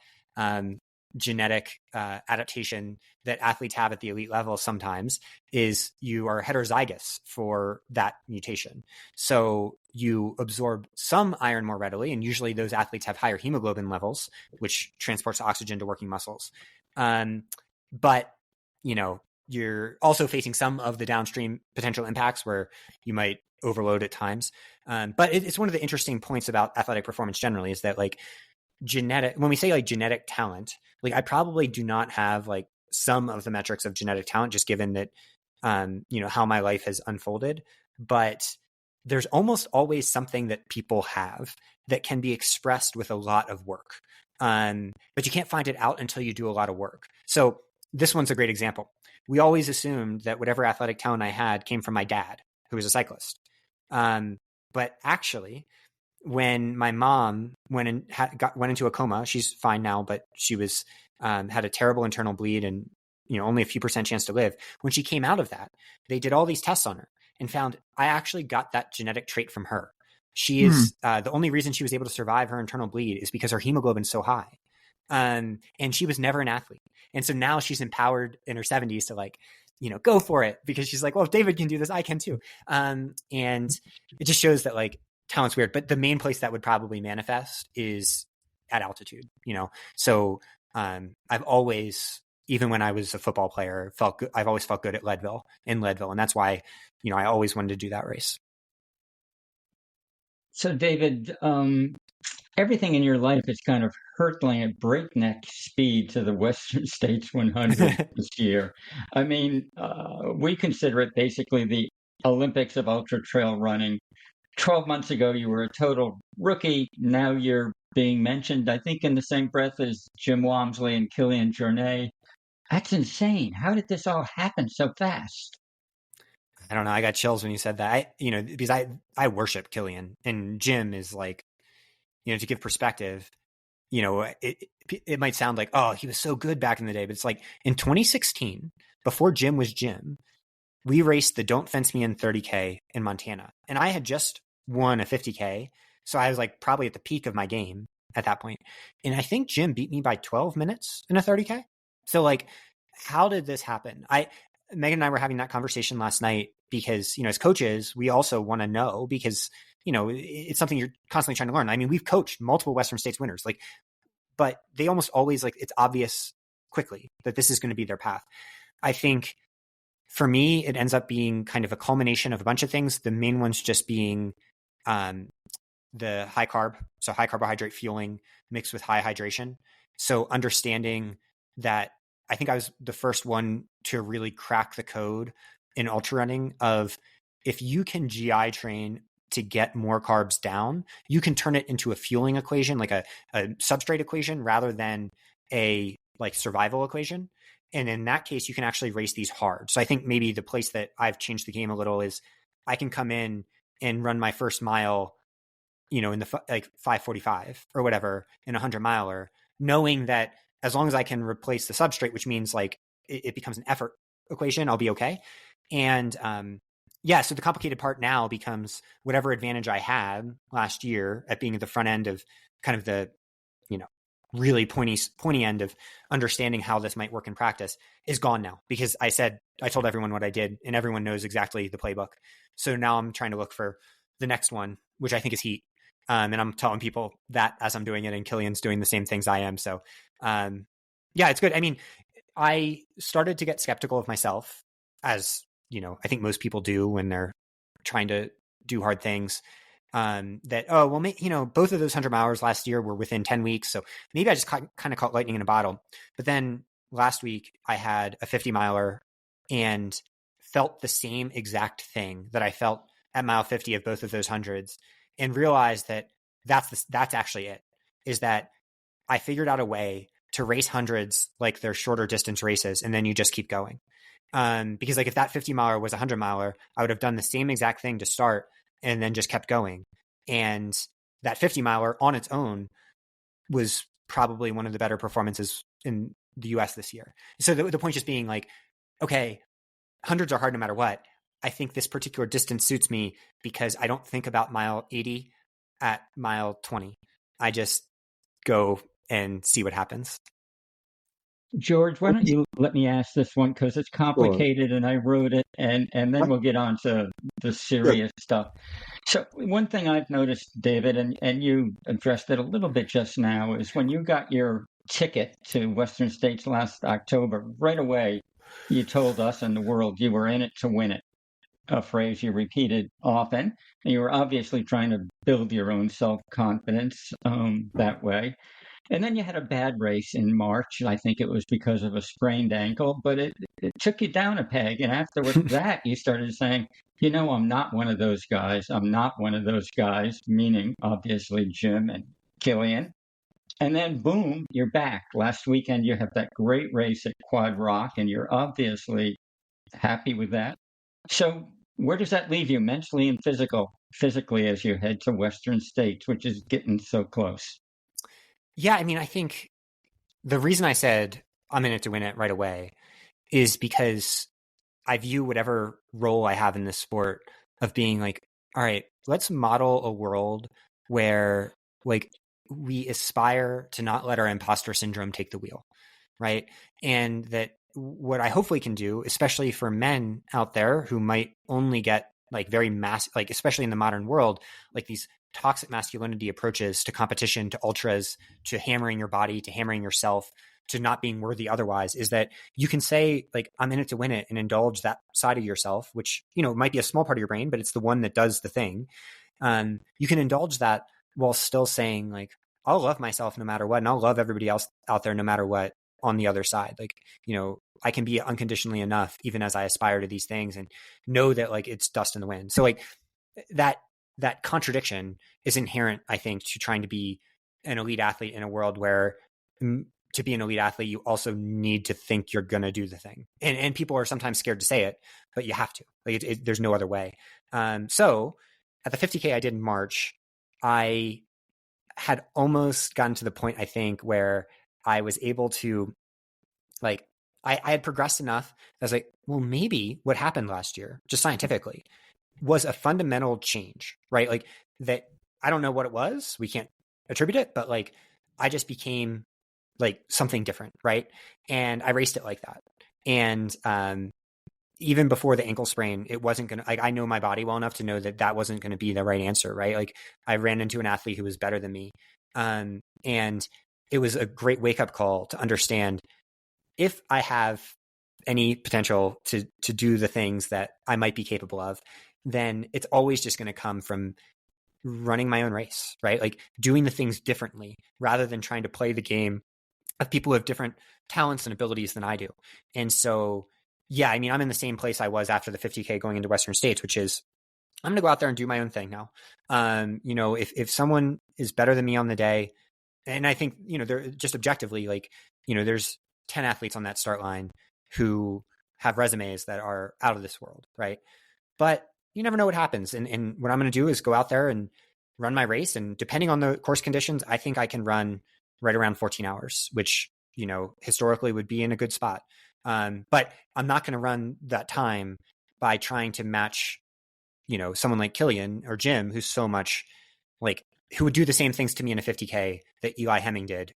S3: genetic adaptation that athletes have at the elite level sometimes is you are heterozygous for that mutation. So you absorb some iron more readily, and usually those athletes have higher hemoglobin levels, which transports oxygen to working muscles. But, you're also facing some of the downstream potential impacts where you might overload at times. But it's one of the interesting points about athletic performance generally is that like when we say like genetic talent, like I probably do not have like some of the metrics of genetic talent, just given that, how my life has unfolded, but there's almost always something that people have that can be expressed with a lot of work. But you can't find it out until you do a lot of work. So this one's a great example. we always assumed that whatever athletic talent I had came from my dad, who was a cyclist. But actually, when my mom went into a coma, she's fine now, but she was had a terrible internal bleed and only a few % chance to live. When she came out of that, they did all these tests on her and found I actually got that genetic trait from her. She is the only reason she was able to survive her internal bleed is because her hemoglobin's so high. And she was never an athlete. And so now she's empowered in her 70s to go for it, because she's like, well, if David can do this, I can too. And it just shows that talent's weird, but the main place that would probably manifest is at altitude, So I've always, even when I was a football player, felt good. I've always felt good at Leadville. And that's why, I always wanted to do that race.
S1: So David, everything in your life is kind of hurtling at breakneck speed to the Western States 100 this year. I mean, we consider it basically the Olympics of ultra trail running. 12 months ago, you were a total rookie. Now you're being mentioned, I think, in the same breath as Jim Walmsley and Kilian Jornet. That's insane. How did this all happen so fast?
S3: I don't know. I got chills when you said that. Because I worship Kilian, and Jim is to give perspective, it might sound like, oh, he was so good back in the day, but it's in 2016, before Jim was Jim, we raced the Don't Fence Me In 30K in Montana. And I had just won a 50K. So I was probably at the peak of my game at that point. And I think Jim beat me by 12 minutes in a 30K. So how did this happen? Megan and I were having that conversation last night because, as coaches, we also want to know, because, it's something you're constantly trying to learn. I mean, we've coached multiple Western States winners, but they almost always it's obvious quickly that this is going to be their path. I think for me, it ends up being kind of a culmination of a bunch of things. The main ones just being the high carbohydrate fueling mixed with high hydration. So understanding that, I think I was the first one to really crack the code in ultra running of, if you can GI train to get more carbs down, you can turn it into a fueling equation, like a substrate equation, rather than a survival equation. And in that case, you can actually race these hard. So I think maybe the place that I've changed the game a little is I can come in and run my first mile, in the 5:45 or whatever in a 100-miler, knowing that as long as I can replace the substrate, which means it becomes an effort equation, I'll be okay. And so the complicated part now becomes whatever advantage I had last year at being at the front end of kind of the, really pointy end of understanding how this might work in practice is gone now, because I told everyone what I did and everyone knows exactly the playbook. So now I'm trying to look for the next one, which I think is heat. And I'm telling people that as I'm doing it, and Kilian's doing the same things I am. So it's good. I mean, I started to get skeptical of myself, as, I think most people do when they're trying to do hard things. That, both of those 100 miles last year were within 10 weeks. So maybe I just kind of caught lightning in a bottle. But then last week I had a 50-miler and felt the same exact thing that I felt at mile 50 of both of those hundreds, and realized that that's actually it, is that I figured out a way to race hundreds like they're shorter distance races, and then you just keep going. Because if that 50-miler was a 100-miler, I would have done the same exact thing to start and then just kept going. And that 50-miler on its own was probably one of the better performances in the US this year. So the point just being okay, hundreds are hard no matter what. I think this particular distance suits me because I don't think about mile 80 at mile 20. I just go and see what happens.
S1: George, why don't you let me ask this one, because it's complicated and I wrote it, and then we'll get on to the serious stuff. So one thing I've noticed, David, and you addressed it a little bit just now, is when you got your ticket to Western States last October, right away you told us and the world you were in it to win it, a phrase you repeated often. And you were obviously trying to build your own self-confidence that way. And then you had a bad race in March. I think it was because of a sprained ankle, but it took you down a peg. And after that, you started saying, I'm not one of those guys. I'm not one of those guys, meaning obviously Jim and Kilian. And then boom, you're back. Last weekend you have that great race at Quad Rock, and you're obviously happy with that. So where does that leave you mentally and physically as you head to Western States, which is getting so close?
S3: Yeah, I mean, I think the reason I said I'm in it to win it right away is because I view whatever role I have in this sport of being like, all right, let's model a world where like we aspire to not let our imposter syndrome take the wheel, right? And that what I hopefully can do, especially for men out there who might only get like very like especially in the modern world, like these toxic masculinity approaches to competition, to ultras, to hammering your body, to hammering yourself, to not being worthy otherwise, is that you can say like, I'm in it to win it and indulge that side of yourself, which, you know, might be a small part of your brain, but it's the one that does the thing. You can indulge that while still saying like, I'll love myself no matter what. And I'll love everybody else out there no matter what on the other side. Like, you know, I can be unconditionally enough even as I aspire to these things and know that like it's dust in the wind. So like that contradiction is inherent, I think, to trying to be an elite athlete in a world where to be an elite athlete, you also need to think you're going to do the thing. And people are sometimes scared to say it, but you have to. Like there's no other way. So at the 50K I did in March, I had almost gotten to the point, I think, where I was able to like, I had progressed enough. I was like, well, maybe what happened last year, just scientifically, was a fundamental change, right? Like that, I don't know what it was. We can't attribute it, but like I just became like something different, right? And I raced it like that. And even before the ankle sprain, it wasn't going to, like, I know my body well enough to know that that wasn't going to be the right answer, right? Like I ran into an athlete who was better than me. And it was a great wake up call to understand if I have any potential to do the things that I might be capable of, then it's always just going to come from running my own race, right? Like doing the things differently rather than trying to play the game of people who have different talents and abilities than I do. And so, yeah, I mean, I'm in the same place I was after the 50K going into Western States, which is I'm going to go out there and do my own thing now. You know, if someone is better than me on the day, and I think, you know, they're just objectively like, you know, there's 10 athletes on that start line who have resumes that are out of this world, right? But you never know what happens. And what I'm going to do is go out there and run my race. And depending on the course conditions, I think I can run right around 14 hours, which, you know, historically would be in a good spot. But I'm not going to run that time by trying to match, you know, someone like Killian or Jim, who's so much like, who would do the same things to me in a 50K that Eli Hemming did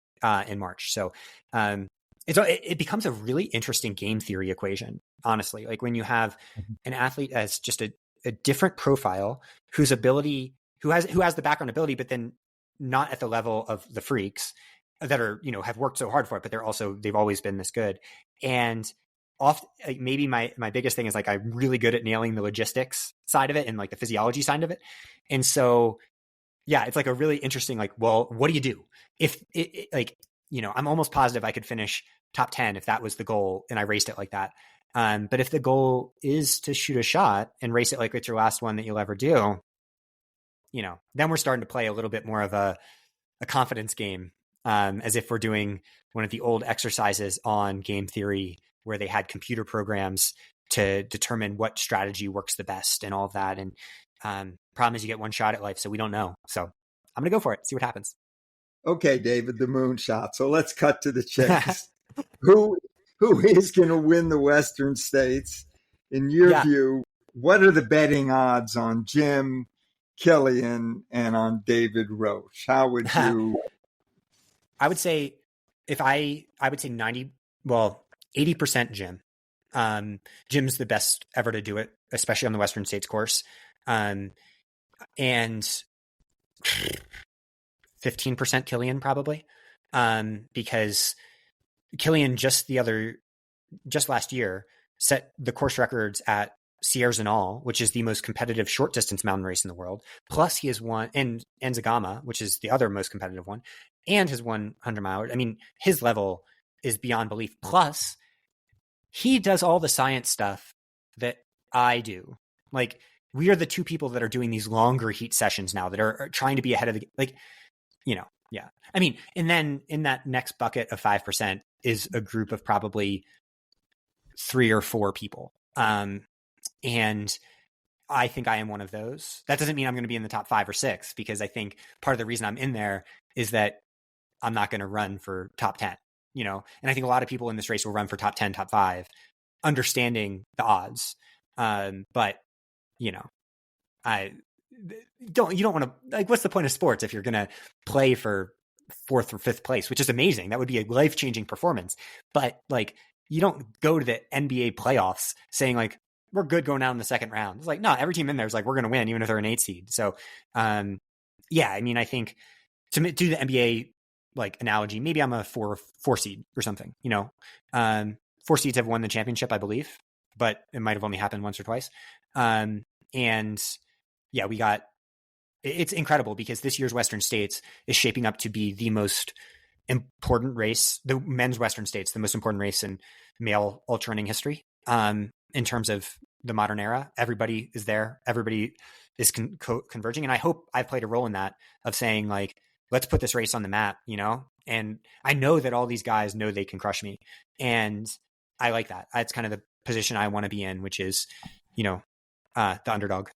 S3: in March. So it becomes a really interesting game theory equation, honestly. Like when you have an athlete as just a different profile whose ability, who has the background ability, but then not at the level of the freaks that are, you know, have worked so hard for it, but they've always been this good. And like maybe my biggest thing is like, I'm really good at nailing the logistics side of it and like the physiology side of it. And so, yeah, it's like a really interesting, like, well, what do you do if it like, you know, I'm almost positive I could finish top 10 if that was the goal and I raced it like that. But if the goal is to shoot a shot and race it like it's your last one that you'll ever do, you know, then we're starting to play a little bit more of a confidence game, as if we're doing one of the old exercises on game theory where they had computer programs to determine what strategy works the best and all of that. And problem is you get one shot at life, so we don't know. So I'm going to go for it, see what happens.
S2: Okay, David, the moonshot. So let's cut to the chase. Who is going to win the Western States? In your view, what are the betting odds on Jim, Killian, and on David Roche? How would you?
S3: I would say I would say 80% Jim. Jim's the best ever to do it, especially on the Western States course. And 15% Killian probably. Because Killian just last year set the course records at Sierra Zinal, which is the most competitive short distance mountain race in the world. Plus he has won, and Zagama, which is the other most competitive one, and has won 100 miles. I mean, his level is beyond belief. Plus he does all the science stuff that I do. Like we are the two people that are doing these longer heat sessions now that are trying to be ahead of the, like, you know, Yeah. I mean, and then in that next bucket of 5% is a group of probably 3 or 4 people. And I think I am one of those. That doesn't mean I'm going to be in the top 5 or 6, because I think part of the reason I'm in there is that I'm not going to run for top 10, you know? And I think a lot of people in this race will run for top 10, top 5, understanding the odds. But you know, you don't want to, like, what's the point of sports if you're going to play for 4th or 5th place, which is amazing. That would be a life-changing performance. But like, you don't go to the NBA playoffs saying like, we're good going out in the second round. It's like, no, every team in there is like, we're going to win, even if they're an 8 seed. So, yeah, I mean, I think to do the NBA like analogy, maybe I'm a 4 seed or something, you know. 4 seeds have won the championship, I believe, but it might have only happened once or twice. And yeah, it's incredible because this year's Western States is shaping up to be the most important race, the men's Western States, the most important race in male ultra running history. In terms of the modern era, everybody is there. Everybody is converging. And I hope I've played a role in that, of saying like, let's put this race on the map, you know? And I know that all these guys know they can crush me. And I like that. That's kind of the position I want to be in, which is, you know, the underdog.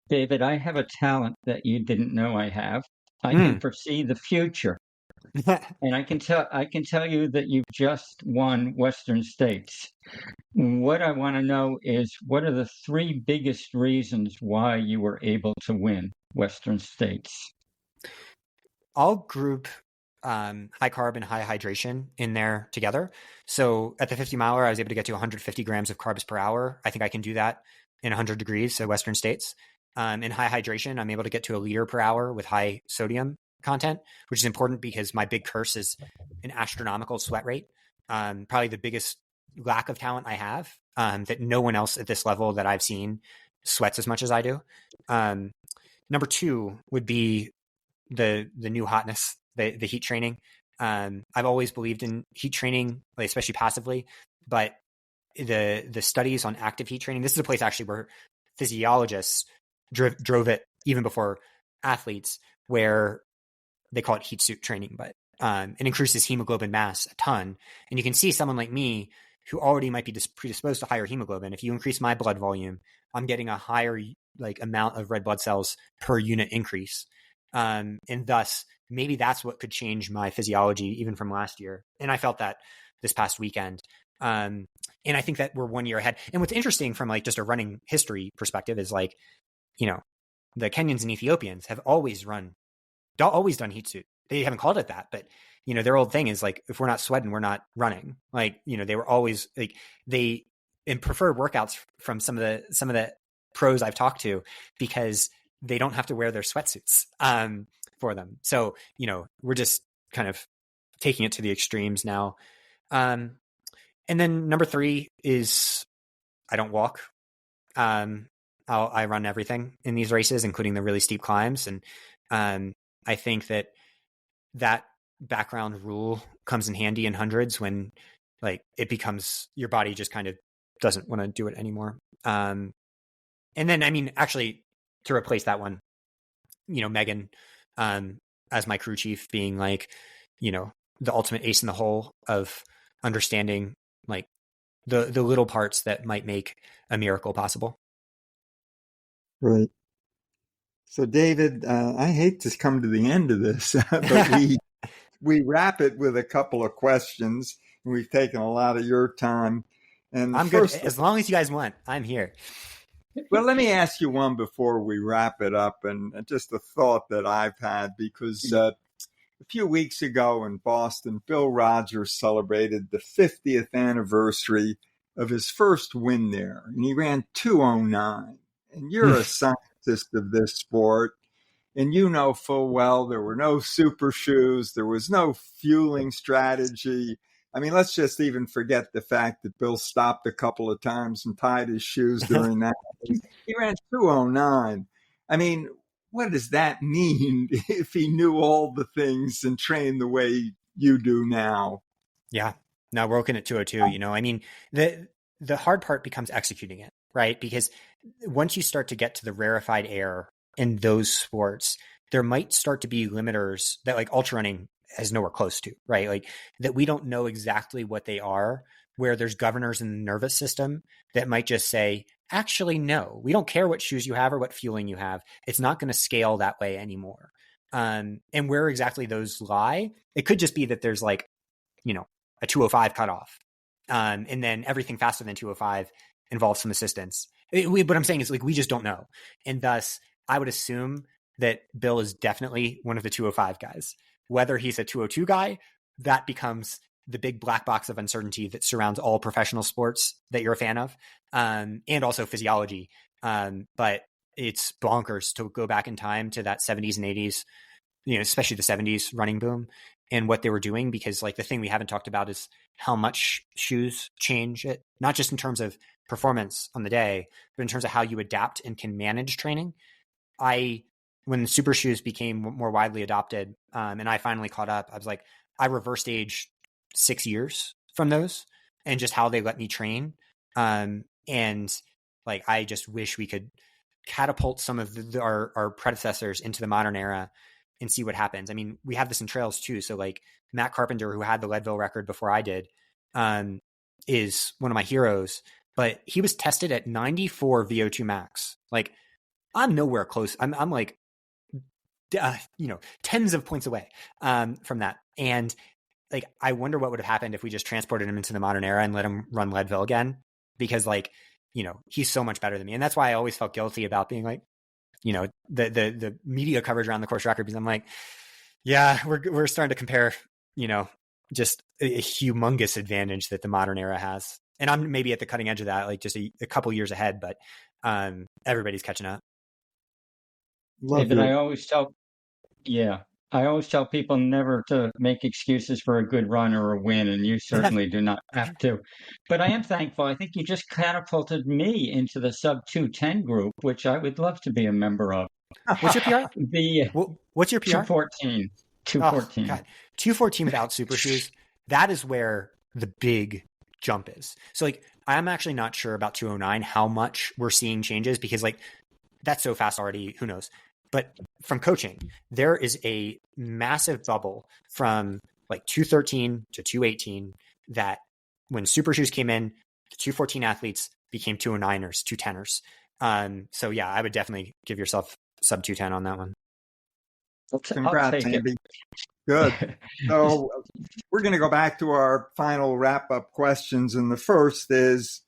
S1: David, I have a talent that you didn't know I have. I can foresee the future. And I can tell you that you've just won Western States. What I want to know is, what are the 3 biggest reasons why you were able to win Western States?
S3: I'll group high carb and high hydration in there together. So at the 50 miler, I was able to get to 150 grams of carbs per hour. I think I can do that in 100 degrees, so Western States. In high hydration, I'm able to get to 1 liter per hour with high sodium content, which is important because my big curse is an astronomical sweat rate. Probably the biggest lack of talent I have, that no one else at this level that I've seen sweats as much as I do. Number 2 would be the new hotness, the heat training. I've always believed in heat training, especially passively, but the studies on active heat training, this is a place actually where physiologists drove it even before athletes, where they call it heat suit training, but it increases hemoglobin mass a ton. And you can see someone like me who already might be predisposed to higher hemoglobin. If you increase my blood volume, I'm getting a higher like amount of red blood cells per unit increase. And thus maybe that's what could change my physiology even from last year. And I felt that this past weekend. And I think that we're 1 year ahead. And what's interesting from like just a running history perspective is like, you know, the Kenyans and Ethiopians have always done heat suit. They haven't called it that, but you know, their old thing is like, if we're not sweating, we're not running. Like, you know, they were always like, they prefer workouts from some of the pros I've talked to, because they don't have to wear their sweatsuits for them. So, you know, we're just kind of taking it to the extremes now. And then number 3 is I don't walk. I run everything in these races, including the really steep climbs. And I think that background rule comes in handy in hundreds when like it becomes your body just kind of doesn't want to do it anymore. And then, I mean, actually to replace that one, you know, Megan, as my crew chief, being like, you know, the ultimate ace in the hole of understanding like the little parts that might make a miracle possible.
S2: Right. So, David, I hate to come to the end of this, but we wrap it with a couple of questions. We've taken a lot of your time. And
S3: I'm good. As long as you guys want, I'm here.
S2: Well, let me ask you one before we wrap it up, and just a thought that I've had, because a few weeks ago in Boston, Bill Rogers celebrated the 50th anniversary of his first win there, and he ran 2:09. And you're a scientist of this sport, and you know full well there were no super shoes, there was no fueling strategy. I mean, let's just even forget the fact that Bill stopped a couple of times and tied his shoes during that. He ran 2:09. I mean, what does that mean if he knew all the things and trained the way you do now?
S3: Yeah. No, we're looking at 2:02, you know. I mean, the hard part becomes executing it, right? Because once you start to get to the rarefied air in those sports, there might start to be limiters that like ultra running has nowhere close to, right? Like that we don't know exactly what they are, where there's governors in the nervous system that might just say, actually, no, we don't care what shoes you have or what fueling you have. It's not going to scale that way anymore. And where exactly those lie, it could just be that there's like, a 205 cutoff. And then everything faster than 205 involves some assistance. What I'm saying is like, we just don't know. And thus I would assume that Bill is definitely one of the 205 guys. Whether he's a 202 guy, that becomes the big black box of uncertainty that surrounds all professional sports that you're a fan of, and also physiology. But it's bonkers to go back in time to that 70s and 80s, especially the 70s running boom and what they were doing, because like the thing we haven't talked about is how much shoes change it, not just in terms of performance on the day, but in terms of how you adapt and can manage training. When super shoes became more widely adopted, and I finally caught up, I was like, I reversed age 6 years from those and just how they let me train. And like, I just wish we could catapult some of our predecessors into the modern era and see what happens. I mean, we have this in trails too. So like Matt Carpenter, who had the Leadville record before I did, is one of my heroes, but he was tested at 94 VO2 max. Like I'm nowhere close. I'm like, tens of points away from that. And like, I wonder what would have happened if we just transported him into the modern era and let him run Leadville again, because like, he's so much better than me. And that's why I always felt guilty about being like, the media coverage around the course record, because I'm like, yeah, we're starting to compare, just a humongous advantage that the modern era has. And I'm maybe at the cutting edge of that, like just a couple years ahead, but everybody's catching up.
S1: David, I always tell people never to make excuses for a good run or a win, and you certainly do not have to. But I am thankful. I think you just catapulted me into the sub 210 group, which I would love to be a member of.
S3: What's your PR? What's your PR?
S1: 214. 214.
S3: Oh, God. 214 without super shoes. That is where the big jump is. So like, I'm actually not sure about 209, how much we're seeing changes, because like that's so fast already. Who knows? But from coaching, there is a massive bubble from like 213 to 218 that when super shoes came in, the 214 athletes became 209ers, 210ers. So yeah, I would definitely give yourself sub 210 on that one.
S2: Congrats, Andy. Good. So we're going to go back to our final wrap-up questions. And the first is,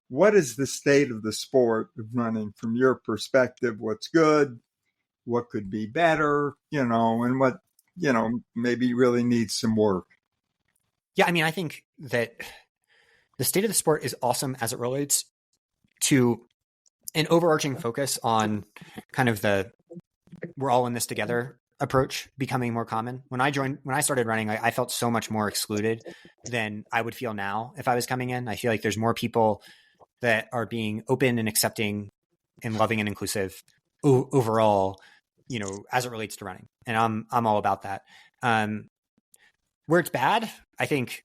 S2: what is the state of the sport of running from your perspective? What's good? What could be better, and what, maybe really needs some work?
S3: Yeah, I mean, I think that the state of the sport is awesome as it relates to an overarching focus on kind of the we're all in this together approach becoming more common. When I started running, I felt so much more excluded than I would feel now if I was coming in. I feel like there's more people that are being open and accepting and loving and inclusive overall, as it relates to running. And I'm all about that. Where it's bad, I think,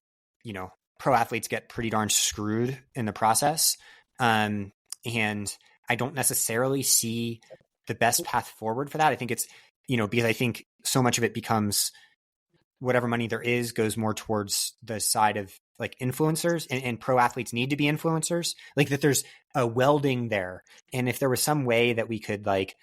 S3: pro athletes get pretty darn screwed in the process. And I don't necessarily see the best path forward for that. I think it's, because I think so much of it becomes whatever money there is goes more towards the side of like influencers, and pro athletes need to be influencers, like that there's a welding there. And if there was some way that we could like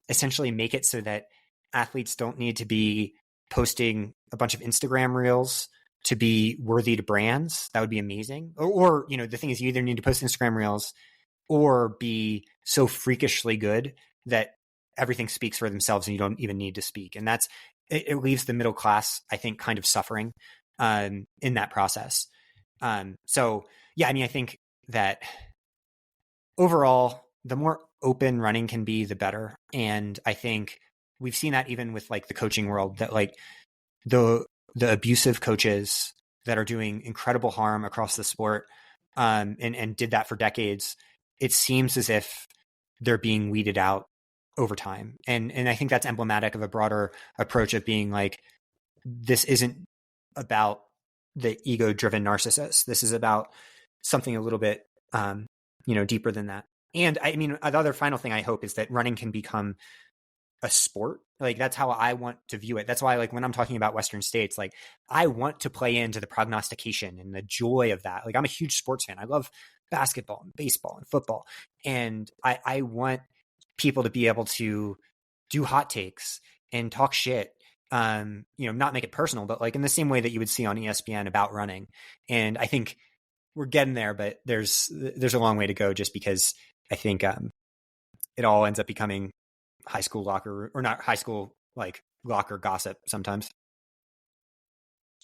S3: essentially make it so that athletes don't need to be posting a bunch of Instagram reels to be worthy to brands, that would be amazing. Or the thing is, you either need to post Instagram reels or be so freakishly good that everything speaks for themselves and you don't even need to speak. And it leaves the middle class, I think, kind of suffering in that process. So yeah, I mean, I think that overall, the more open running can be, the better. And I think we've seen that even with like the coaching world, that like the abusive coaches that are doing incredible harm across the sport, and did that for decades, it seems as if they're being weeded out over time. And I think that's emblematic of a broader approach of being like, this isn't about the ego-driven narcissist. This is about something a little bit, deeper than that. And I mean, the other final thing I hope is that running can become a sport Like, that's how I want to view it. That's why, like, when I'm talking about Western states, like, I want to play into the prognostication and the joy of that. Like, I'm a huge sports fan. I love basketball and baseball and football. And I want people to be able to do hot takes and talk shit. Not make it personal, but like in the same way that you would see on ESPN about running. And I think we're getting there, but there's a long way to go, just because I think it all ends up becoming high school locker, or not high school, like locker gossip sometimes.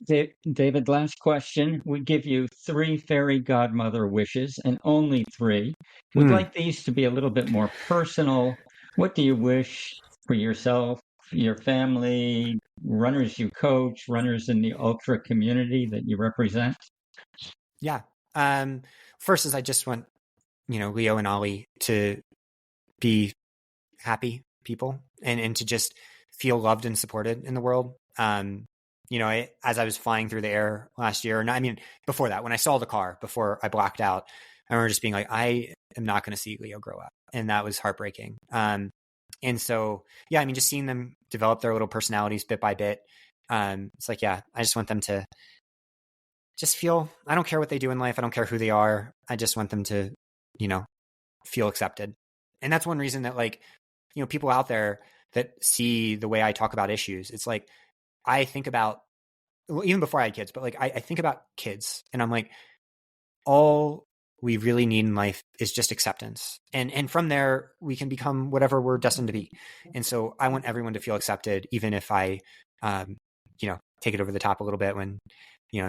S1: David, last question. We give you 3 fairy godmother wishes, and only 3. We'd like these to be a little bit more personal. What do you wish for yourself, your family, runners you coach, runners in the ultra community that you represent?
S3: Yeah. First is I just want, Leo and Ollie to be happy people and to just feel loved and supported in the world. As I was flying through the air last year, and before that, when I saw the car, before I blacked out, I remember just being like, I am not going to see Leo grow up. And that was heartbreaking. And so, yeah, just seeing them develop their little personalities bit by bit. It's like, yeah, I just want them to just feel, I don't care what they do in life. I don't care who they are. I just want them to, feel accepted. And that's one reason that, like, people out there that see the way I talk about issues, it's like, I think about, even before I had kids, but like, I think about kids, and I'm like, all we really need in life is just acceptance. And from there, we can become whatever we're destined to be. And so I want everyone to feel accepted, even if I, take it over the top a little bit when,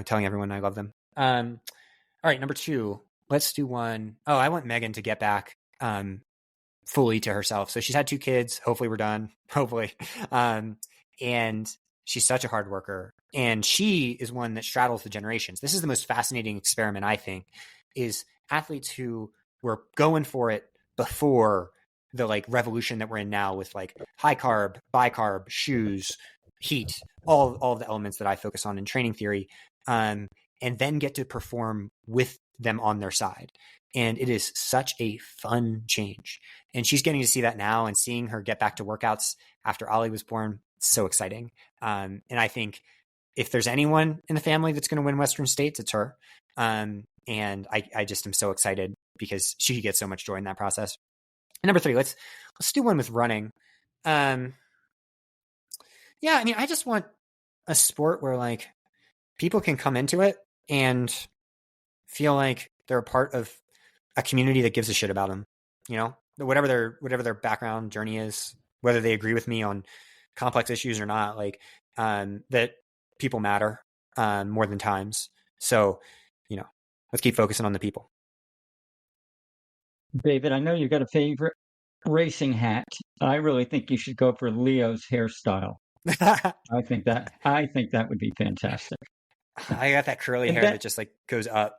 S3: telling everyone I love them. All right, number 2, let's do one. Oh, I want Megan to get back fully to herself. So she's had 2 kids. Hopefully we're done. Hopefully. And she's such a hard worker. And she is one that straddles the generations. This is the most fascinating experiment, I think, is athletes who were going for it before the like revolution that we're in now with like high carb, bicarb, shoes, heat, all of the elements that I focus on in training theory, and then get to perform with them on their side. And it is such a fun change. And she's getting to see that now, and seeing her get back to workouts after Ollie was born, it's so exciting. And I think if there's anyone in the family that's going to win Western States, it's her. And I just am so excited because she gets so much joy in that process. And number 3, let's do one with running. I just want a sport where like people can come into it and feel like they're a part of a community that gives a shit about them, whatever their background journey is, whether they agree with me on complex issues or not, like, that people matter, more than times. So, let's keep focusing on the people.
S1: David, I know you've got a favorite racing hat. I really think you should go for Leo's hairstyle. I think that would be fantastic.
S3: I got that curly hair that just like goes up.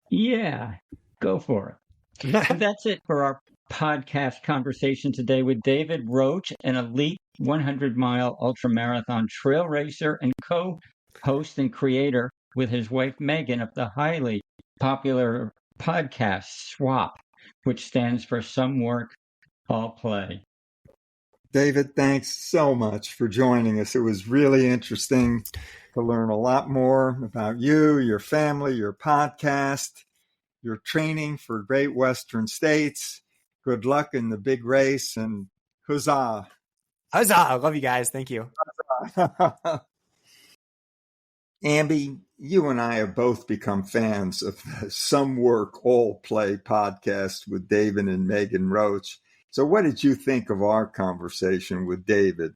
S1: Yeah, go for it. And that's it for our podcast conversation today with David Roche, an elite 100-mile ultramarathon trail racer and co-host and creator with his wife Megan of the highly popular podcast SWAP, which stands for Some Work, All Play.
S2: David, thanks so much for joining us. It was really interesting to learn a lot more about you, your family, your podcast, your training for Great Western States. Good luck in the big race, and huzzah.
S3: Huzzah. I love you guys. Thank you.
S2: Amby, you and I have both become fans of the Some Work, All Play podcast with David and Megan Roche. So what did you think of our conversation with David?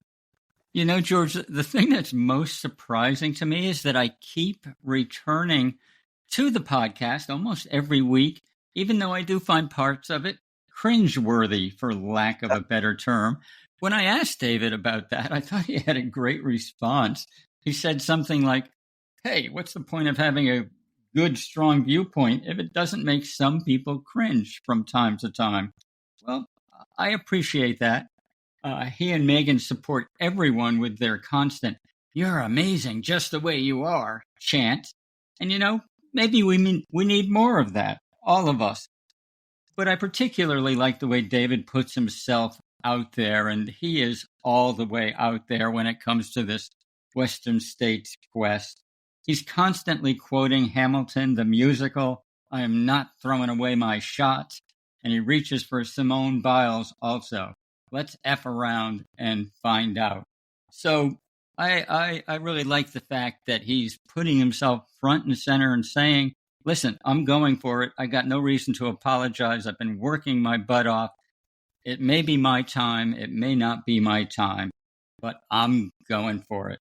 S1: George, the thing that's most surprising to me is that I keep returning to the podcast almost every week, even though I do find parts of it cringeworthy, for lack of a better term. When I asked David about that, I thought he had a great response. He said something like, hey, what's the point of having a good, strong viewpoint if it doesn't make some people cringe from time to time? Well, I appreciate that. He and Megan support everyone with their constant, you're amazing just the way you are, chant. And, maybe we need more of that, all of us. But I particularly like the way David puts himself out there, and he is all the way out there when it comes to this Western States quest. He's constantly quoting Hamilton, the musical, "I am not throwing away my shot," and he reaches for Simone Biles also. Let's F around and find out. So I really like the fact that he's putting himself front and center and saying, listen, I'm going for it. I got no reason to apologize. I've been working my butt off. It may be my time. It may not be my time, but I'm going for it.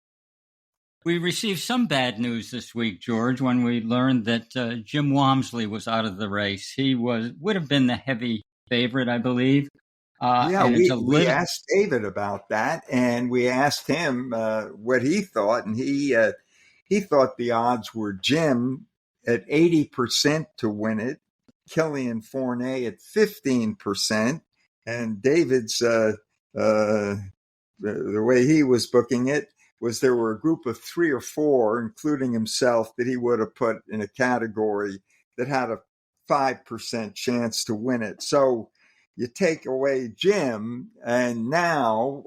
S1: We received some bad news this week, George, when we learned that Jim Walmsley was out of the race. He would have been the heavy favorite, I believe.
S2: We asked David about that, and we asked him what he thought, and he thought the odds were Jim at 80% to win it, Killian Fournet at 15%, and David's the way he was booking it was there were a group of 3 or 4, including himself, that he would have put in a category that had a 5% chance to win it. So you take away Jim, and now,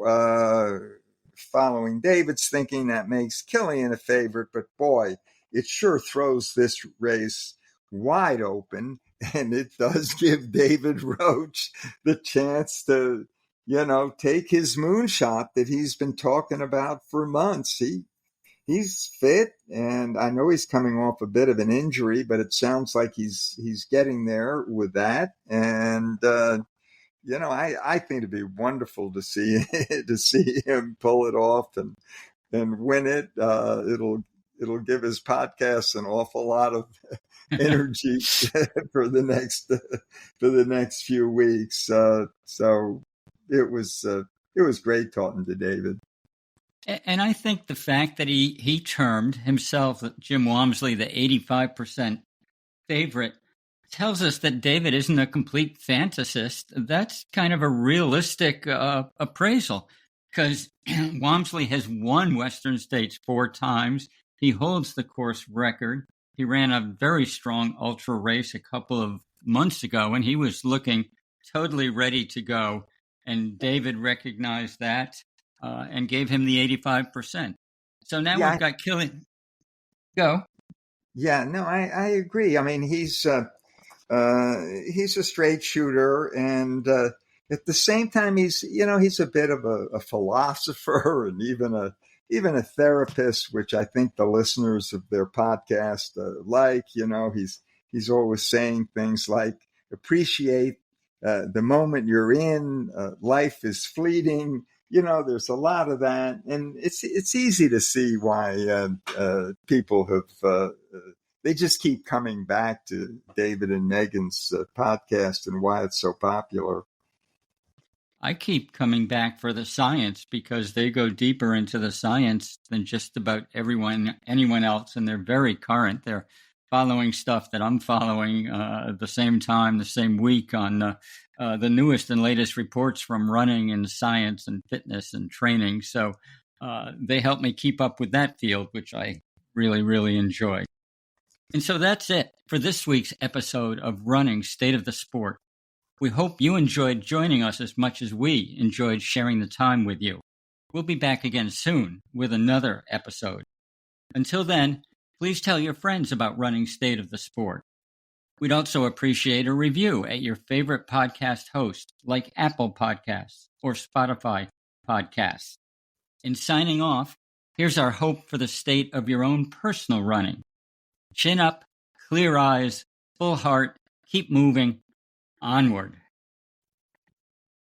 S2: following David's thinking, that makes Killian a favorite. But boy, it sure throws this race wide open, and it does give David Roche the chance to, take his moonshot that he's been talking about for months. He's fit, and I know he's coming off a bit of an injury, but it sounds like he's getting there with that. And I think it'd be wonderful to see him pull it off and win it. It'll give his podcast an awful lot of energy for the next few weeks. So it was great talking to David.
S1: And I think the fact that he termed himself, Jim Walmsley, the 85% favorite tells us that David isn't a complete fantasist. That's kind of a realistic appraisal, because Walmsley has won Western States 4 times. He holds the course record. He ran a very strong ultra race a couple of months ago, and he was looking totally ready to go. And David recognized that and gave him the 85%. So now we've got Killian. Go.
S2: Yeah, no, I agree. I mean, he's a straight shooter, and at the same time, he's a bit of a philosopher and even a therapist, which I think the listeners of their podcast like. He's always saying things like, appreciate the moment you're in. Life is fleeting. There's a lot of that, and it's easy to see why people have. They just keep coming back to David and Megan's podcast and why it's so popular.
S1: I keep coming back for the science, because they go deeper into the science than just about anyone else, and they're very current. They're following stuff that I'm following at the same time, the same week, on the newest and latest reports from running and science and fitness and training. So they help me keep up with that field, which I really, really enjoy. And so that's it for this week's episode of Running State of the Sport. We hope you enjoyed joining us as much as we enjoyed sharing the time with you. We'll be back again soon with another episode. Until then, please tell your friends about Running State of the Sport. We'd also appreciate a review at your favorite podcast host, like Apple Podcasts or Spotify Podcasts. In signing off, here's our hope for the state of your own personal running. Chin up, clear eyes, full heart, keep moving, onward.